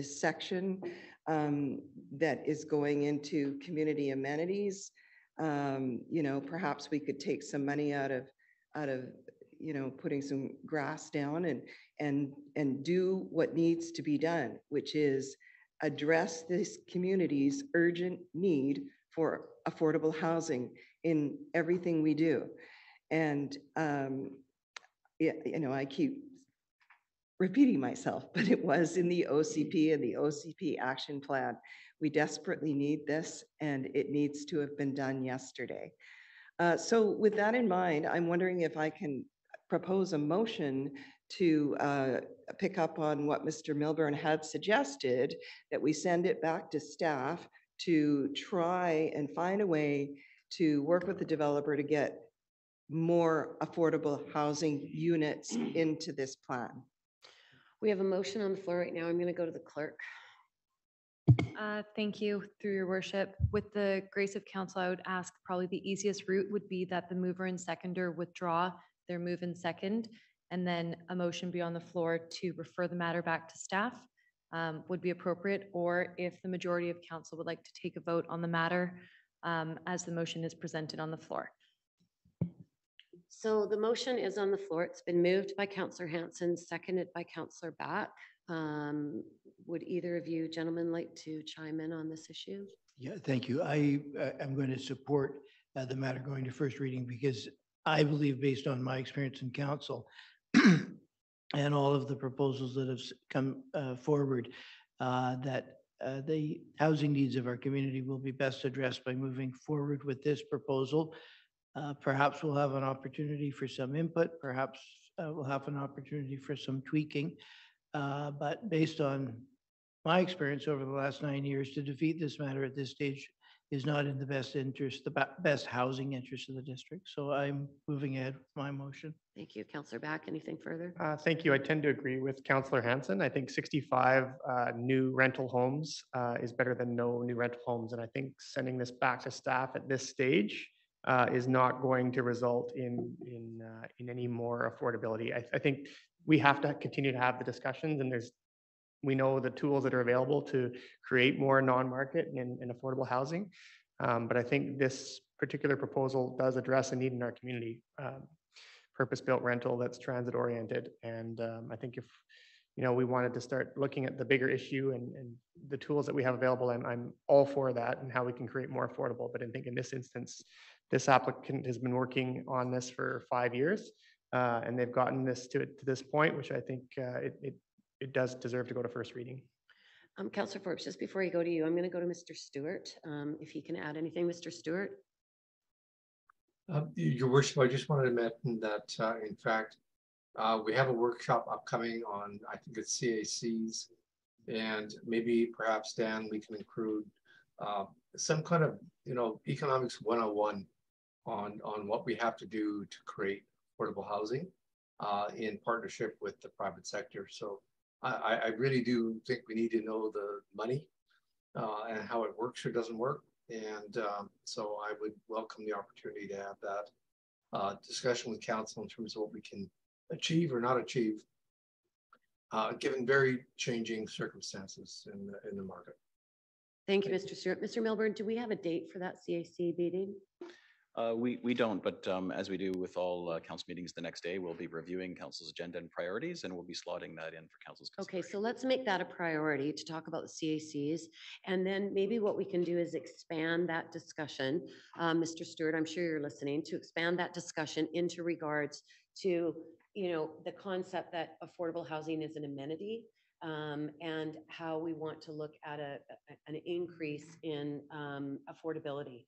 section that is going into community amenities. Perhaps we could take some money out of putting some grass down and do what needs to be done, which is address this community's urgent need for affordable housing in everything we do. And, I keep repeating myself, but it was in the OCP and the OCP action plan. We desperately need this, and it needs to have been done yesterday. So with that in mind, I'm wondering if I can propose a motion to pick up on what Mr. Milburn had suggested, that we send it back to staff to try and find a way to work with the developer to get more affordable housing units into this plan. We have a motion on the floor right now. I'm going to go to the clerk. Thank you, through your worship. With the grace of council, I would ask probably the easiest route would be that the mover and seconder withdraw their move and second, and then a motion be on the floor to refer the matter back to staff would be appropriate, or if the majority of council would like to take a vote on the matter as the motion is presented on the floor. So the motion is on the floor. It's been moved by Councillor Hanson, seconded by Councillor Back. Would either of you gentlemen like to chime in on this issue? Yeah, thank you. I am going to support the matter going to first reading because I believe, based on my experience in council and all of the proposals that have come forward, that the housing needs of our community will be best addressed by moving forward with this proposal. Perhaps we'll have an opportunity for some input. Perhaps we'll have an opportunity for some tweaking. But based on my experience over the last 9 years, to defeat this matter at this stage is not in the best interest, the best housing interest of the district. So I'm moving ahead with my motion. Thank you. Councillor Back, anything further? Thank you. I tend to agree with Councillor Hanson. I think 65 new rental homes is better than no new rental homes. And I think sending this back to staff at this stage is not going to result in any more affordability. I think we have to continue to have the discussions, and we know the tools that are available to create more non-market and affordable housing. But I think this particular proposal does address a need in our community, purpose-built rental that's transit-oriented. And I think if we wanted to start looking at the bigger issue and the tools that we have available, I'm all for that and how we can create more affordable. But I think in this instance, this applicant has been working on this for 5 years, and they've gotten this to this point, which I think it does deserve to go to first reading. Councillor Forbes, just before I go to you, I'm going to go to Mr. Stewart. If he can add anything, Mr. Stewart. Your worship, I just wanted to mention that in fact, we have a workshop upcoming on, I think it's CACs, and maybe perhaps, Dan, we can include some kind of, economics 101 on what we have to do to create affordable housing in partnership with the private sector. So I really do think we need to know the money and how it works or doesn't work. And so I would welcome the opportunity to have that discussion with council in terms of what we can achieve or not achieve, given very changing circumstances in the market. Thank you, Mr. Stewart. Mr. Milburn, do we have a date for that CAC meeting? We don't, but as we do with all council meetings the next day, we'll be reviewing council's agenda and priorities, and we'll be slotting that in for council's consideration. Okay, so let's make that a priority to talk about the CACs. And then maybe what we can do is expand that discussion. Mr. Stewart, I'm sure you're listening, to expand that discussion into regards to, the concept that affordable housing is an amenity, and how we want to look at an increase in affordability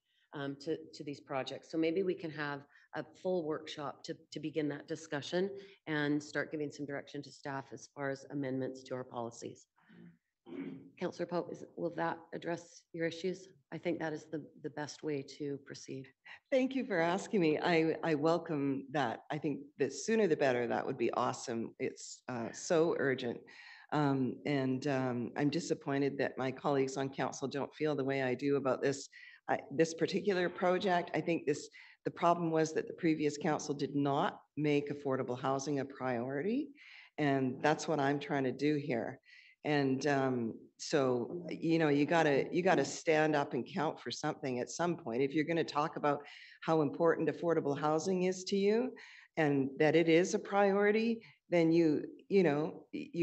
to these projects. So maybe we can have a full workshop to begin that discussion and start giving some direction to staff as far as amendments to our policies. Councillor Pope, will that address your issues? I think that is the best way to proceed. Thank you for asking me. I welcome that. I think the sooner the better. That would be awesome. It's so urgent. And I'm disappointed that my colleagues on council don't feel the way I do about this. This particular project, I think the problem was that the previous council did not make affordable housing a priority. And that's what I'm trying to do here. And so, you gotta stand up and count for something at some point. If you're going to talk about how important affordable housing is to you, and that it is a priority, then you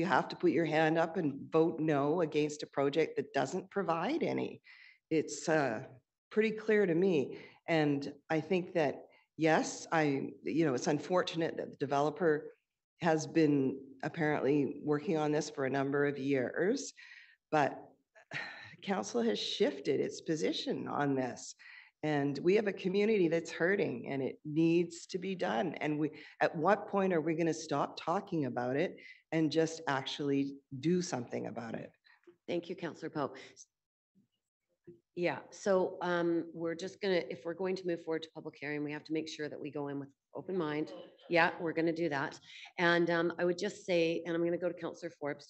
have to put your hand up and vote no against a project that doesn't provide any. It's pretty clear to me. And I think that, yes, it's unfortunate that the developer has been apparently working on this for a number of years, but council has shifted its position on this. And we have a community that's hurting and it needs to be done. And at what point are we going to stop talking about it and just actually do something about it? Thank you, Councillor Poe. Yeah, so we're just gonna, if we're going to move forward to public hearing, we have to make sure that we go in with open mind. Yeah, we're gonna do that. And I would just say, and I'm gonna go to Councillor Forbes,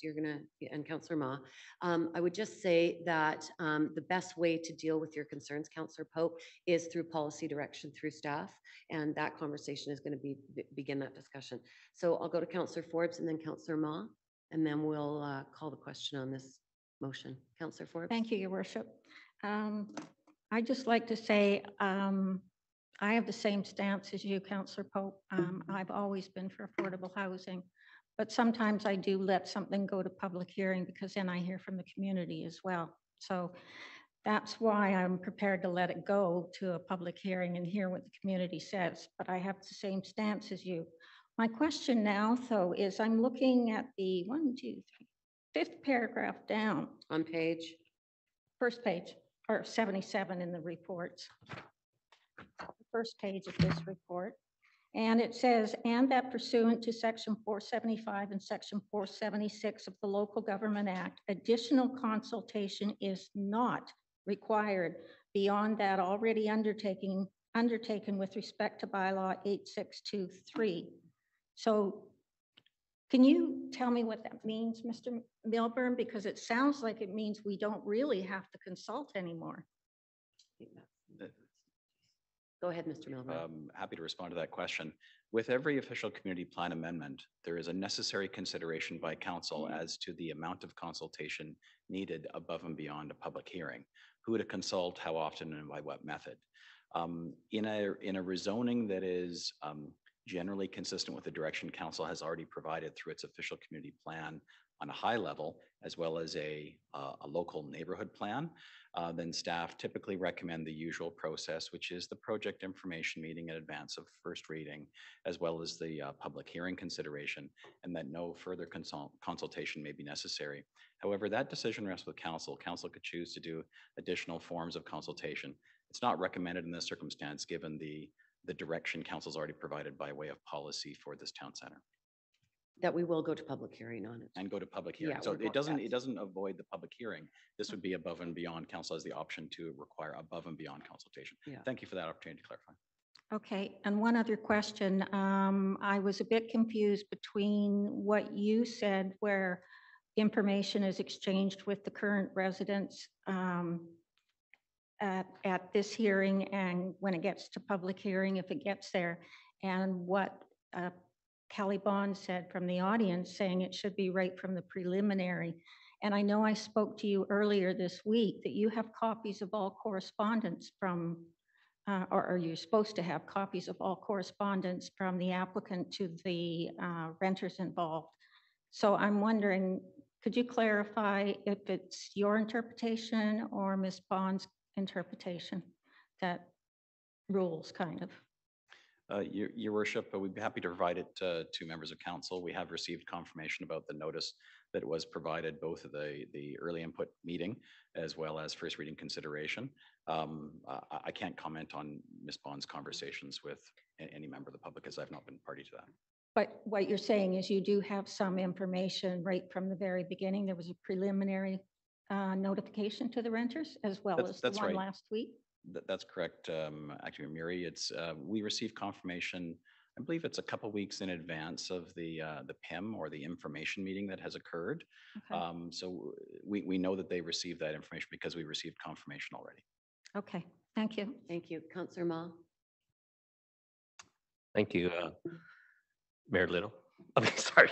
and Councillor Ma. I would just say that the best way to deal with your concerns, Councillor Pope, is through policy direction through staff. And that conversation is gonna begin that discussion. So I'll go to Councillor Forbes and then Councillor Ma, and then we'll call the question on this motion. Councillor Forbes. Thank you, Your Worship. I'd just like to say I have the same stance as you, Councillor Pope. I've always been for affordable housing, but sometimes I do let something go to public hearing because then I hear from the community as well. So that's why I'm prepared to let it go to a public hearing and hear what the community says, but I have the same stance as you. My question now, though, is I'm looking at the 5th paragraph down. On page? First page, or 77 in the reports. The first page of this report. And it says, and that pursuant to section 475 and section 476 of the Local Government Act, additional consultation is not required beyond that already undertaken with respect to bylaw 8623. So can you tell me what that means, Mr. Milburn? Because it sounds like it means we don't really have to consult anymore. Go ahead, Mr. Milburn. Happy to respond to that question. With every official community plan amendment, there is a necessary consideration by council as to the amount of consultation needed above and beyond a public hearing. Who to consult, how often, and by what method. In a rezoning that is generally consistent with the direction council has already provided through its official community plan on a high level, as well as a local neighborhood plan, then staff typically recommend the usual process, which is the project information meeting in advance of first reading, as well as the public hearing consideration, and that no further consultation may be necessary. However, that decision rests with council. Council could choose to do additional forms of consultation. It's not recommended in this circumstance, given the direction council's already provided by way of policy for this town center. That we will go to public hearing on it. And go to public hearing. Yeah, So it doesn't avoid the public hearing. This would be above and beyond. Council has the option to require above and beyond consultation. Yeah. Thank you for that opportunity to clarify. Okay, and one other question. I was a bit confused between what you said where information is exchanged with the current residents at this hearing and when it gets to public hearing, if it gets there, and what Kelly Bond said from the audience, saying it should be right from the preliminary. And I know I spoke to you earlier this week that you have copies of all correspondence from, or you're supposed to have copies of all correspondence from the applicant to the renters involved. So I'm wondering, could you clarify if it's your interpretation or Ms. Bond's interpretation that rules kind of? Your Worship, we'd be happy to provide it to members of council. We have received confirmation about the notice that was provided, both of the early input meeting as well as first reading consideration. I can't comment on Ms. Bond's conversations with any member of the public, as I've not been party to that. But what you're saying is you do have some information right from the very beginning. There was a preliminary notification to the renters as well as the one last week. That's correct, Acting Mary. It's we received confirmation. I believe it's a couple weeks in advance of the PIM or the information meeting that has occurred. Okay. So we know that they received that information because we received confirmation already. Okay, thank you. Thank you, Councillor Ma. Thank you, Mayor Little. I mean, sorry,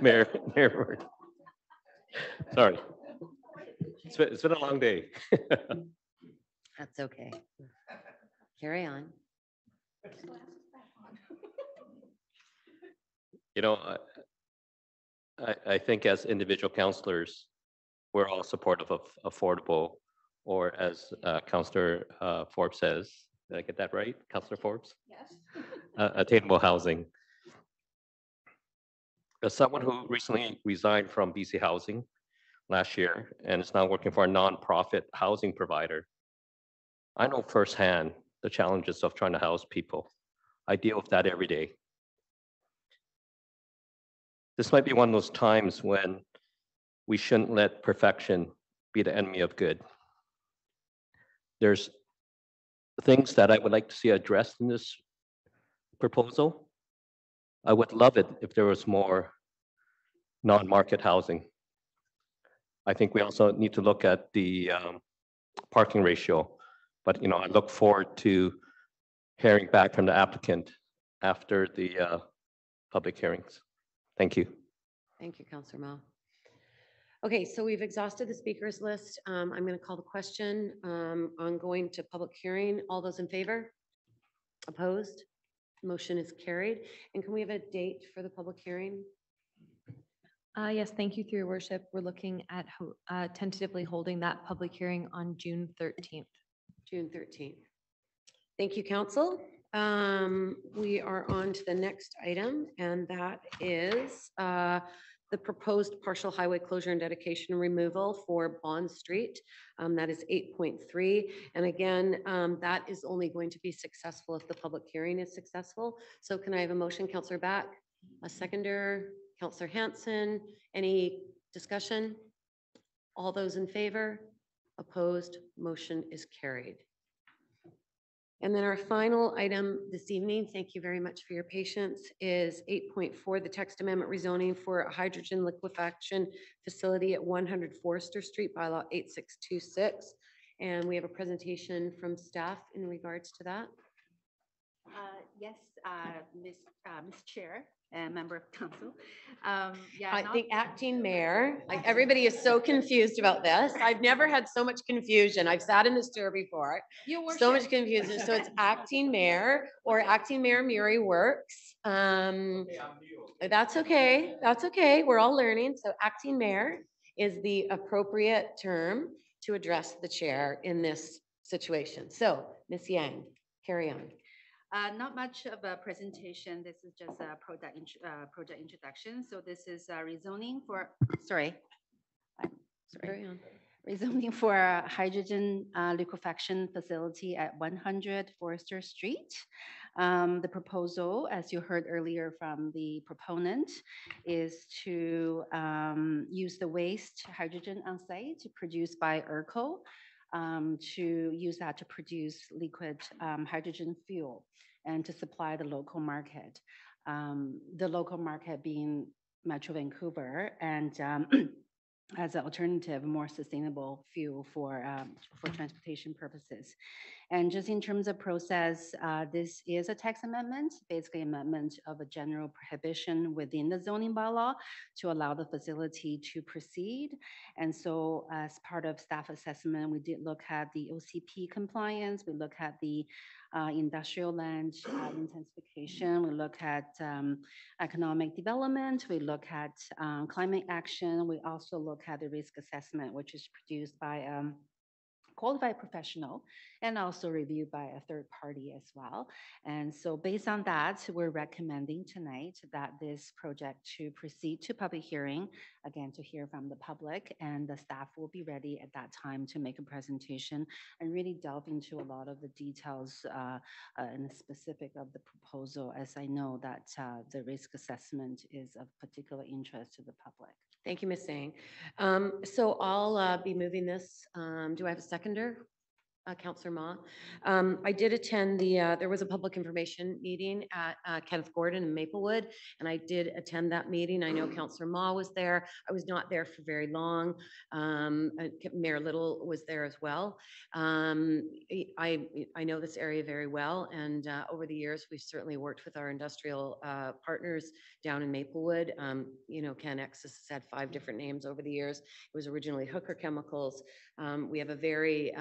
Mayor. Sorry, it's been a long day. That's okay. Carry on. You know, I think as individual councillors, we're all supportive of affordable, or as Councillor Forbes says, did I get that right, Councillor Forbes? Yes. Attainable housing. As someone who recently resigned from BC Housing last year and is now working for a nonprofit housing provider, I know firsthand the challenges of trying to house people. I deal with that every day. This might be one of those times when we shouldn't let perfection be the enemy of good. There's things that I would like to see addressed in this proposal. I would love it if there was more non-market housing. I think we also need to look at the parking ratio, but I look forward to hearing back from the applicant after the public hearings. Thank you. Thank you, Councillor Mao. Okay, so we've exhausted the speakers list. I'm going to call the question on going to public hearing. All those in favor? Opposed? Motion is carried. And can we have a date for the public hearing? Yes, thank you, through your worship. We're looking at tentatively holding that public hearing on June 13th. June 13th. Thank you, Council. We are on to the next item, and that is the proposed partial highway closure and dedication removal for Bond Street. That is 8.3. And again, that is only going to be successful if the public hearing is successful. So can I have a motion, Councillor Back? A seconder, Councillor Hanson. Any discussion? All those in favor? Opposed? Motion is carried. And then our final item this evening, thank you very much for your patience, is 8.4, the text amendment rezoning for a hydrogen liquefaction facility at 100 Forester Street, Bylaw 8626. And we have a presentation from staff in regards to that. Yes, Ms. Chair and member of council. I think acting mayor, like everybody is so confused about this. I've never had so much confusion. I've sat in this chair before. So much confusion. So it's acting mayor or acting mayor Murray works. That's okay. That's okay. We're all learning. So acting mayor is the appropriate term to address the chair in this situation. So Ms. Yang, carry on. Not much of a presentation. This is just a project introduction. So this is rezoning for, rezoning for a hydrogen liquefaction facility at 100 Forester Street. The proposal, as you heard earlier from the proponent, is to use the waste hydrogen on site produced by ERCO to use that to produce liquid hydrogen fuel and to supply the local market. The local market being Metro Vancouver, and as an alternative, more sustainable fuel for transportation purposes. And just in terms of process, this is a text amendment, basically amendment of a general prohibition within the zoning bylaw to allow the facility to proceed. And so as part of staff assessment, we did look at the OCP compliance, we look at the industrial land intensification, we look at economic development, we look at climate action, we also look at the risk assessment, which is produced by qualified professional and also reviewed by a third party as well. And so based on that, we're recommending tonight that this project to proceed to public hearing, again, to hear from the public, and the staff will be ready at that time to make a presentation and really delve into a lot of the details and the specific of the proposal, as I know that the risk assessment is of particular interest to the public. Thank you, Ms. Sang. So I'll be moving this. Do I have a seconder? Councillor Ma. I did attend there was a public information meeting at Kenneth Gordon in Maplewood, and I did attend that meeting. I know Councillor Ma was there. I was not there for very long. Mayor Little was there as well. I know this area very well, and over the years, we've certainly worked with our industrial partners down in Maplewood. CanX has had 5 different names over the years. It was originally Hooker Chemicals. We have a very,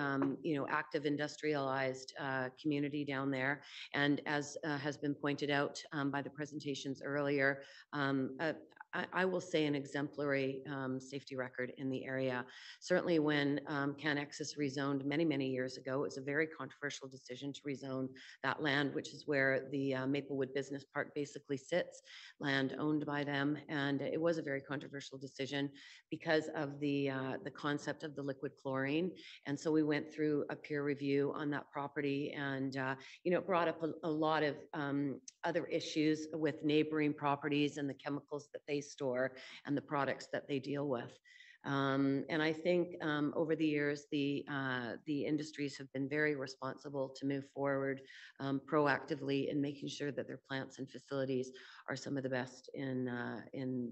active industrialized community down there. And as has been pointed out by the presentations earlier, I will say an exemplary safety record in the area. Certainly when CanXus rezoned many, many years ago, it was a very controversial decision to rezone that land, which is where the Maplewood Business Park basically sits, land owned by them. And it was a very controversial decision because of the concept of the liquid chlorine. And so we went through a peer review on that property, and it brought up a lot of other issues with neighboring properties and the chemicals that they store and the products that they deal with. And I think over the years, the industries have been very responsible to move forward proactively in making sure that their plants and facilities are some of the best in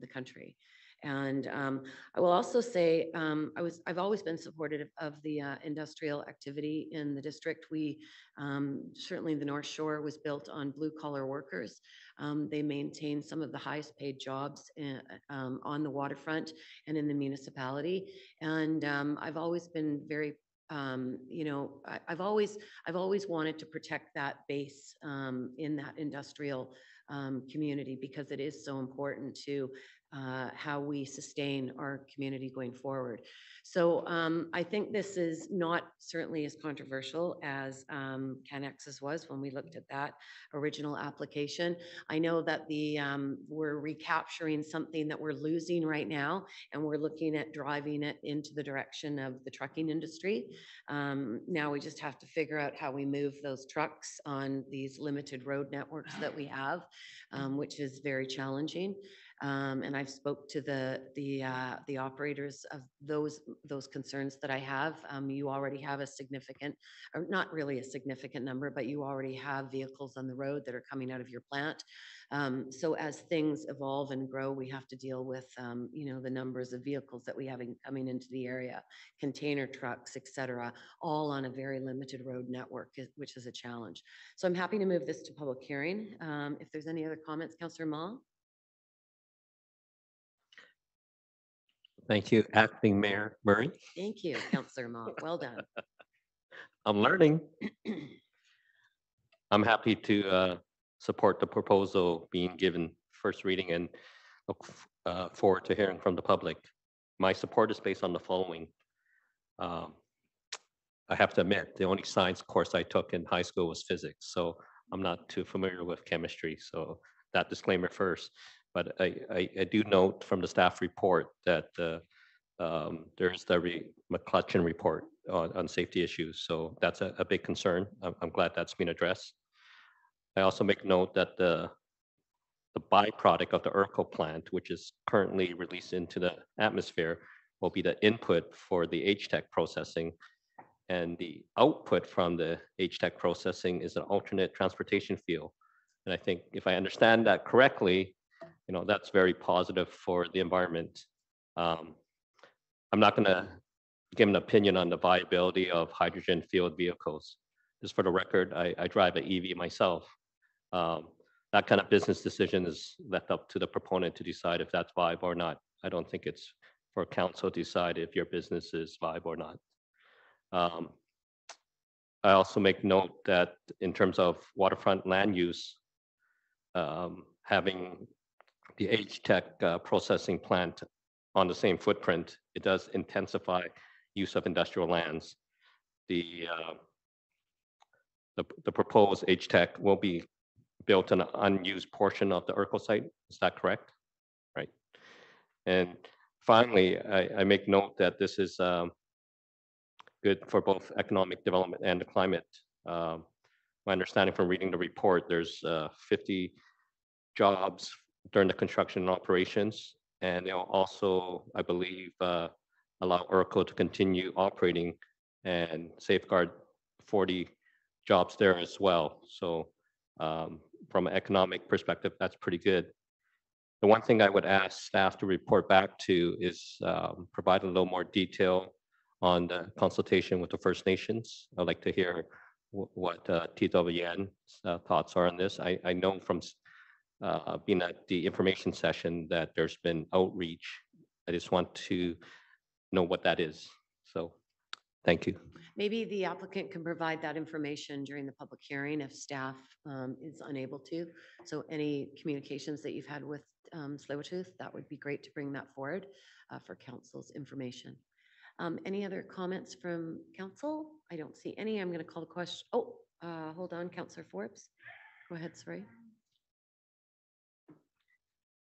the country. And I will also say I've always been supportive of the industrial activity in the district. We certainly the North Shore was built on blue collar workers. They maintain some of the highest paid jobs on the waterfront and in the municipality. And I've always been very I've always wanted to protect that base in that industrial community, because it is so important to how we sustain our community going forward. So I think this is not certainly as controversial as CanXus was when we looked at that original application. I know that we're recapturing something that we're losing right now, and we're looking at driving it into the direction of the trucking industry. Now we just have to figure out how we move those trucks on these limited road networks that we have, which is very challenging. And I've spoke to the operators of those concerns that I have. You already have a significant, or not really a significant number, but you already have vehicles on the road that are coming out of your plant. So as things evolve and grow, we have to deal with the numbers of vehicles that we have coming into the area, container trucks, et cetera, all on a very limited road network, which is a challenge. So I'm happy to move this to public hearing. If there's any other comments, Councillor Ma? Thank you, Acting Mayor Murray. Thank you, Councillor Ma. Well done. I'm learning. I'm happy to support the proposal being given first reading and look forward to hearing from the public. My support is based on the following. I have to admit, the only science course I took in high school was physics, so I'm not too familiar with chemistry, so that disclaimer first. But I do note from the staff report that there's the McCutcheon report on safety issues. So that's a big concern. I'm glad that's been addressed. I also make note that the byproduct of the ERCO plant, which is currently released into the atmosphere, will be the input for the HTEC processing. And the output from the HTEC processing is an alternate transportation fuel. And I think if I understand that correctly, that's very positive for the environment. I'm not going to give an opinion on the viability of hydrogen fueled vehicles. Just for the record, I drive an EV myself. That kind of business decision is left up to the proponent to decide if that's viable or not. I don't think it's for council to decide if your business is viable or not. I also make note that in terms of waterfront land use, having the HTEC processing plant on the same footprint, it does intensify use of industrial lands. The proposed HTEC will be built on an unused portion of the ERCO site. Is that correct? Right. And finally, I make note that this is good for both economic development and the climate. My understanding from reading the report, there's 50 jobs during the construction and operations, and they'll also, I believe, allow ERCO to continue operating and safeguard 40 jobs there as well. So from an economic perspective, that's pretty good. The one thing I would ask staff to report back to is provide a little more detail on the consultation with the First Nations. I'd like to hear what TWN's thoughts are on this. I know from being at the information session that there's been outreach. I just want to know what that is. So Thank you. Maybe the applicant can provide that information during the public hearing if staff is unable to. So any communications that you've had with Tsleil-Waututh, that would be great to bring that forward for council's information. Any other comments from council? I don't see any. I'm going to call the question. Oh, hold on, Councillor Forbes. Go ahead, sorry.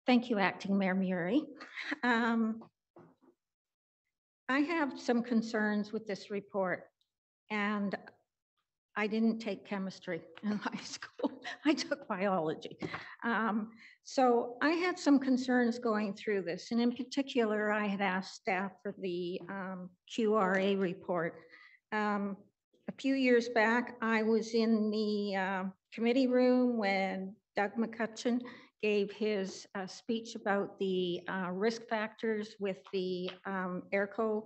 Thank you, Acting Mayor Murray. I have some concerns with this report, and I didn't take chemistry in high school. I took biology. So I had some concerns going through this, and in particular, I had asked staff for the QRA report. A few years back, I was in the committee room when Doug McCutcheon gave his speech about the risk factors with the AirCo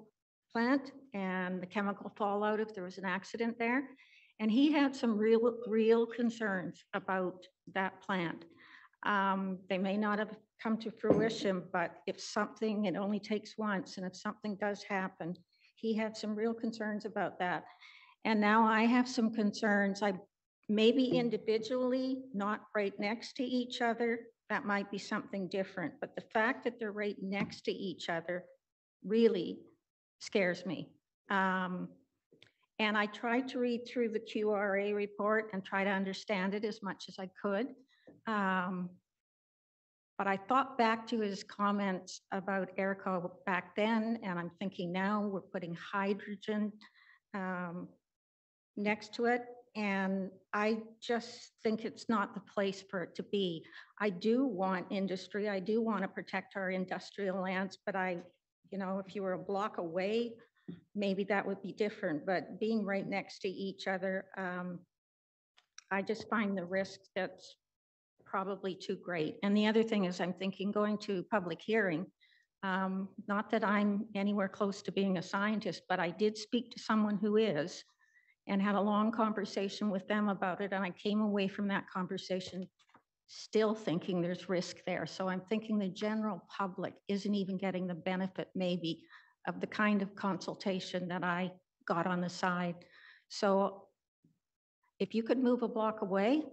plant and the chemical fallout if there was an accident there. And he had some real concerns about that plant. They may not have come to fruition, but if something, it only takes once, and if something does happen, he had some real concerns about that. And now I have some concerns. Maybe individually, not right next to each other, that might be something different. But the fact that they're right next to each other really scares me. And I tried to read through the QRA report and try to understand it as much as I could. But I thought back to his comments about AirCo back then, and I'm thinking now we're putting hydrogen next to it. And I just think it's not the place for it to be. I do want industry. I do want to protect our industrial lands, but if you were a block away, maybe that would be different. But being right next to each other, I just find the risk that's probably too great. And the other thing is I'm thinking going to public hearing, not that I'm anywhere close to being a scientist, but I did speak to someone who is, and had a long conversation with them about it. And I came away from that conversation still thinking there's risk there. So I'm thinking the general public isn't even getting the benefit maybe of the kind of consultation that I got on the side. So if you could move a block away,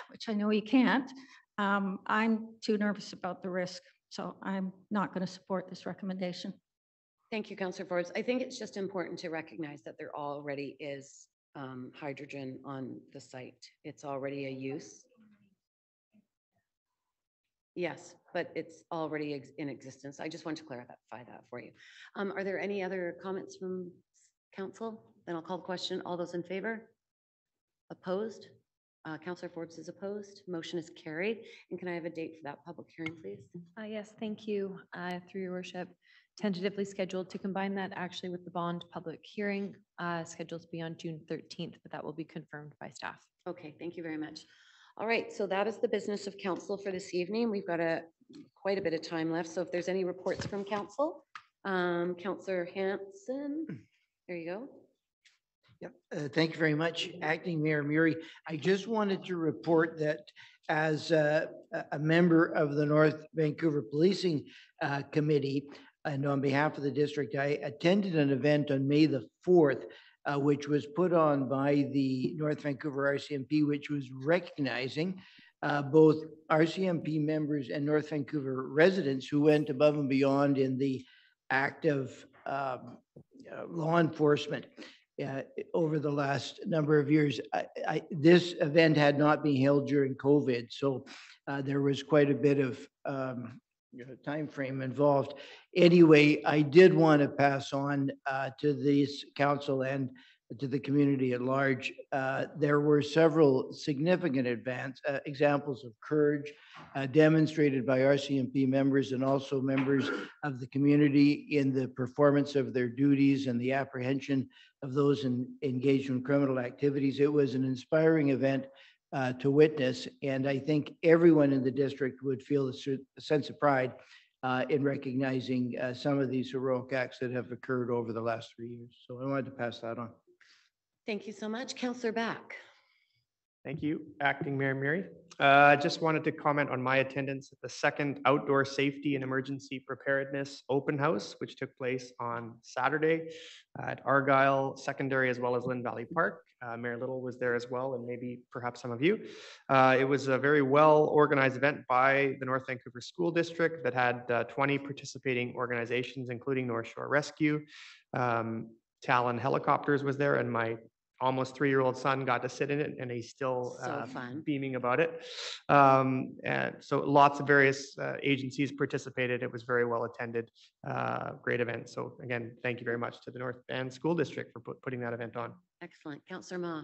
which I know you can't, I'm too nervous about the risk. So I'm not going to support this recommendation. Thank you, Councillor Forbes. I think it's just important to recognize that there already is hydrogen on the site. It's already a use. Yes, but it's already in existence. I just want to clarify that for you. Are there any other comments from council? Then I'll call the question. All those in favor? Opposed? Councillor Forbes is opposed. Motion is carried. And can I have a date for that public hearing, please? Yes, thank you. Through your worship, tentatively scheduled to combine that actually with the bond public hearing, scheduled to be on June 13th, but that will be confirmed by staff. Okay, thank you very much. All right, so that is the business of council for this evening. We've got quite a bit of time left. So if there's any reports from council, Councillor Hanson, there you go. Yep. Thank you very much, Acting Mayor Murray. I just wanted to report that as a member of the North Vancouver Policing Committee, and on behalf of the district, I attended an event on May the 4th, which was put on by the North Vancouver RCMP, which was recognizing both RCMP members and North Vancouver residents who went above and beyond in the act of law enforcement over the last number of years. This event had not been held during COVID, so there was quite a bit of time frame involved. Anyway, I did want to pass on to this council and to the community at large. There were several significant examples of courage demonstrated by RCMP members and also members of the community in the performance of their duties and the apprehension of those engaged in criminal activities. It was an inspiring event to witness, and I think everyone in the district would feel a sense of pride in recognizing some of these heroic acts that have occurred over the last 3 years. So I wanted to pass that on. Thank you so much. Councillor Back. Thank you, Acting Mayor Murray. Just wanted to comment on my attendance at the second Outdoor Safety and Emergency Preparedness Open House, which took place on Saturday at Argyle Secondary as well as Lynn Valley Park. Mayor Little was there as well, and maybe perhaps some of you. It was a very well organized event by the North Vancouver School District that had 20 participating organizations, including North Shore Rescue. Talon Helicopters was there, and my almost 3-year-old son got to sit in it, and he's still So fun. beaming about it. And so lots of various agencies participated. It was very well attended, great event. So again, thank you very much to the North Van School District for putting that event on. Excellent. Councillor Ma.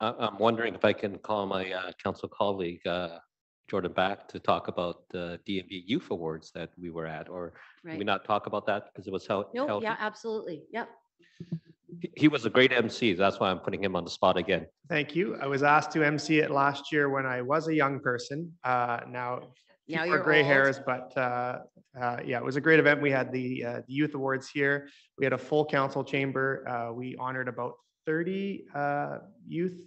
I'm wondering if I can call my council colleague, Jordan, back to talk about the DMV Youth Awards that we were at, or can we Right. not talk about that because it was held? No, yeah, absolutely. Yep. He was a great MC. That's why I'm putting him on the spot again. Thank you. I was asked to MC it last year when I was a young person. Now Now more you're gray old. hairs, but yeah, it was a great event. We had the Youth Awards here. We had a full council chamber. We honored about 30 youth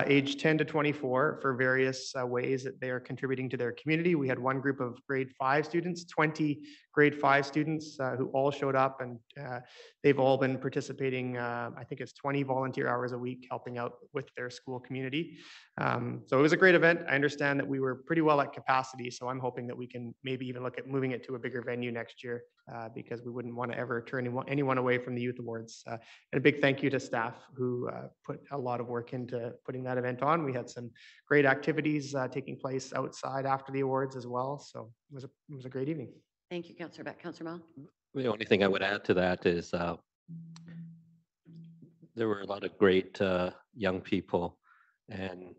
aged 10 to 24 for various ways that they are contributing to their community. We had one group of grade 5 students, 20 grade 5 students who all showed up, and they've all been participating. I think it's 20 volunteer hours a week helping out with their school community. So it was a great event. I understand that we were pretty well at capacity, so I'm hoping that we can maybe even look at moving it to a bigger venue next year because we wouldn't want to ever turn anyone away from the Youth Awards. And a big thank you to staff who put a lot of work into putting that event on. We had some great activities taking place outside after the awards as well. So it was a great evening. Thank you, Councillor Beck. Councillor Mall. The only thing I would add to that is there were a lot of great young people, and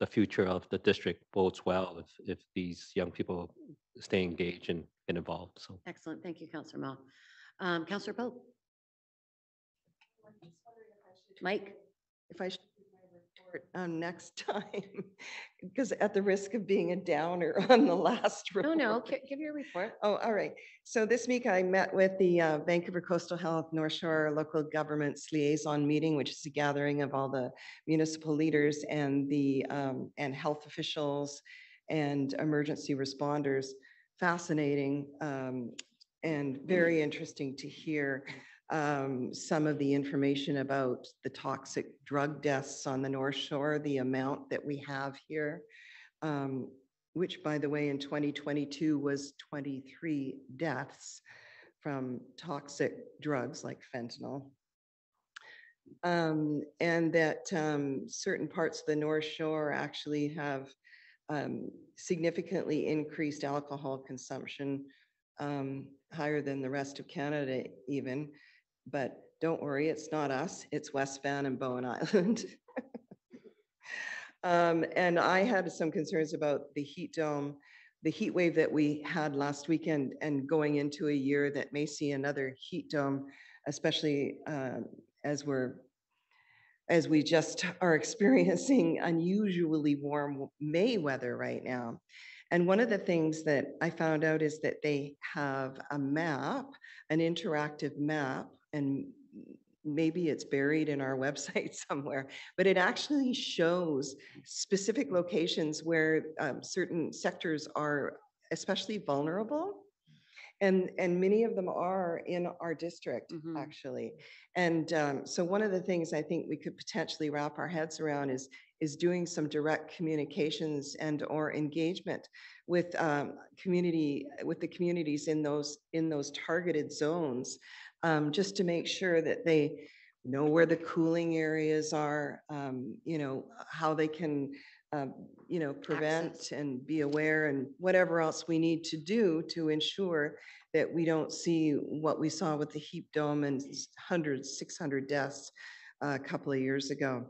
the future of the district bodes well if these young people stay engaged and get involved. So Excellent. Thank you, Councillor Mall. Councillor Pope. Mike. If I should give my report next time, because at the risk of being a downer on the last report. No, give your report. Oh, all right. So this week I met with the Vancouver Coastal Health North Shore Local Governments Liaison Meeting, which is a gathering of all the municipal leaders and the and health officials and emergency responders. Fascinating and very interesting to hear some of the information about the toxic drug deaths on the North Shore, the amount that we have here, which by the way, in 2022 was 23 deaths from toxic drugs like fentanyl. And that certain parts of the North Shore actually have significantly increased alcohol consumption, higher than the rest of Canada even. But don't worry, it's not us, it's West Van and Bowen Island. And I had some concerns about the heat dome, the heat wave that we had last weekend, and going into a year that may see another heat dome, especially as we just are experiencing unusually warm May weather right now. And one of the things that I found out is that they have a map, an interactive map, and maybe it's buried in our website somewhere, but it actually shows specific locations where certain sectors are especially vulnerable. And many of them are in our district, actually. And so one of the things I think we could potentially wrap our heads around is doing some direct communications and or engagement with the communities in those targeted zones, just to make sure that they know where the cooling areas are, you know, how they can you know, prevent and be aware, and whatever else we need to do to ensure that we don't see what we saw with the heat dome and 600 deaths a couple of years ago.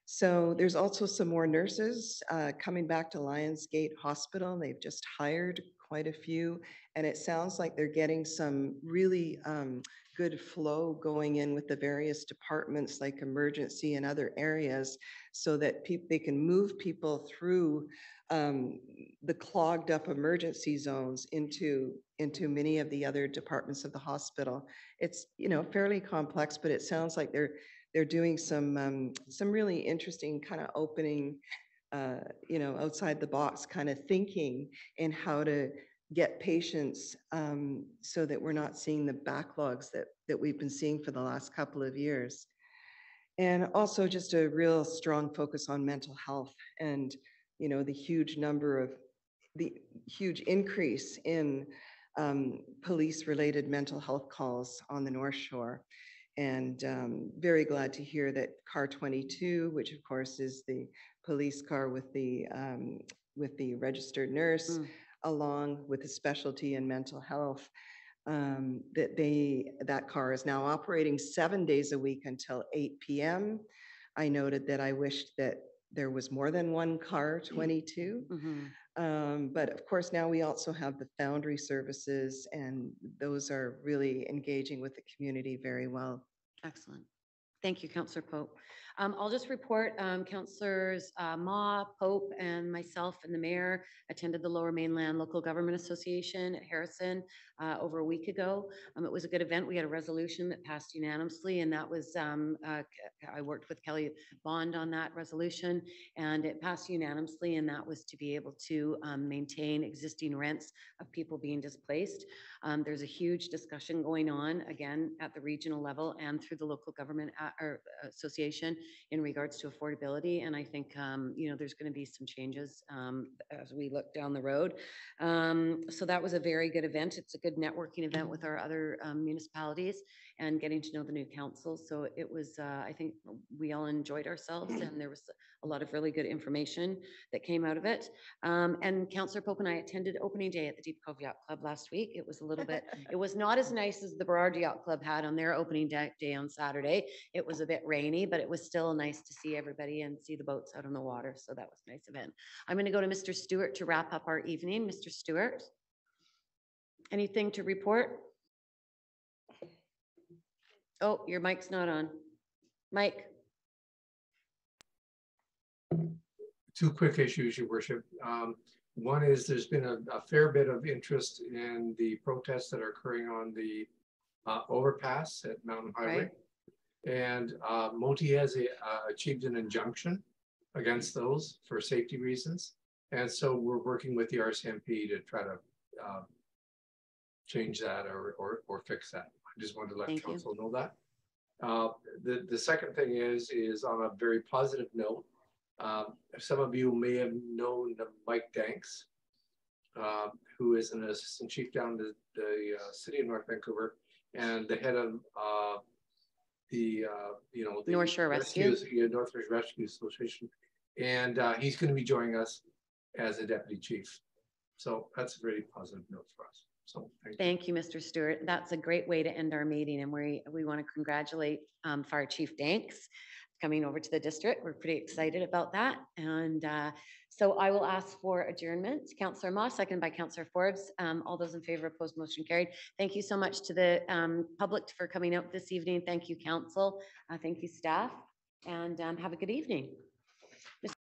So there's also some more nurses coming back to Lionsgate Hospital. They've just hired quite a few, and it sounds like they're getting some really good flow going in with the various departments like emergency and other areas, so that they can move people through the clogged up emergency zones into many of the other departments of the hospital. It's, you know, fairly complex, but it sounds like they're doing some really interesting kind of opening, outside the box kind of thinking in how to get patients so that we're not seeing the backlogs that we've been seeing for the last couple of years. And also just a real strong focus on mental health and, the huge increase in police-related mental health calls on the North Shore. And very glad to hear that car 22, which of course is the police car with the registered nurse, along with a specialty in mental health, that car is now operating 7 days a week until 8 p.m. I noted that I wished that there was more than one car 22. But of course, now we also have the Foundry services, and those are really engaging with the community very well. Excellent. Thank you, Councillor Pope. I'll just report, Councillors Ma, Pope, and myself and the mayor attended the Lower Mainland Local Government Association at Harrison over a week ago. It was a good event. We had a resolution that passed unanimously, and that was, I worked with Kelly Bond on that resolution, and it passed unanimously, and that was to be able to maintain existing rents of people being displaced. There's a huge discussion going on, again, at the regional level and through the local government association in regards to affordability. And I think, there's going to be some changes as we look down the road. So that was a very good event. It's a good networking event with our other municipalities and getting to know the new council. So it was, I think we all enjoyed ourselves, and there was a lot of really good information that came out of it. And Councillor Pope and I attended opening day at the Deep Cove Yacht Club last week. It was a little bit, it was not as nice as the Burrard Yacht Club had on their opening day on Saturday. It was a bit rainy, but it was still nice to see everybody and see the boats out on the water. So that was a nice event. I'm going to go to Mr. Stewart to wrap up our evening. Mr. Stewart, anything to report? Oh, your mic's not on. Mike. Two quick issues, Your Worship. One is there's been a fair bit of interest in the protests that are occurring on the overpass at Mountain Highway. Right. And Moti has achieved an injunction against those for safety reasons. And so we're working with the RCMP to try to change that or fix that. I just wanted to let council know that. The second thing is on a very positive note. Some of you may have known Mike Danks, who is an assistant chief down to the city of North Vancouver and the head of the North Shore Rescue Association, and he's going to be joining us as a deputy chief. So that's a really positive note for us. So thank you, Mr. Stewart. That's a great way to end our meeting, and we want to congratulate Fire Chief Danks coming over to the district. We're pretty excited about that, and so I will ask for adjournment. Councillor Moss, seconded by Councillor Forbes. All those in favor, opposed, motion carried. Thank you so much to the public for coming out this evening. Thank you, council. Thank you, staff, and have a good evening.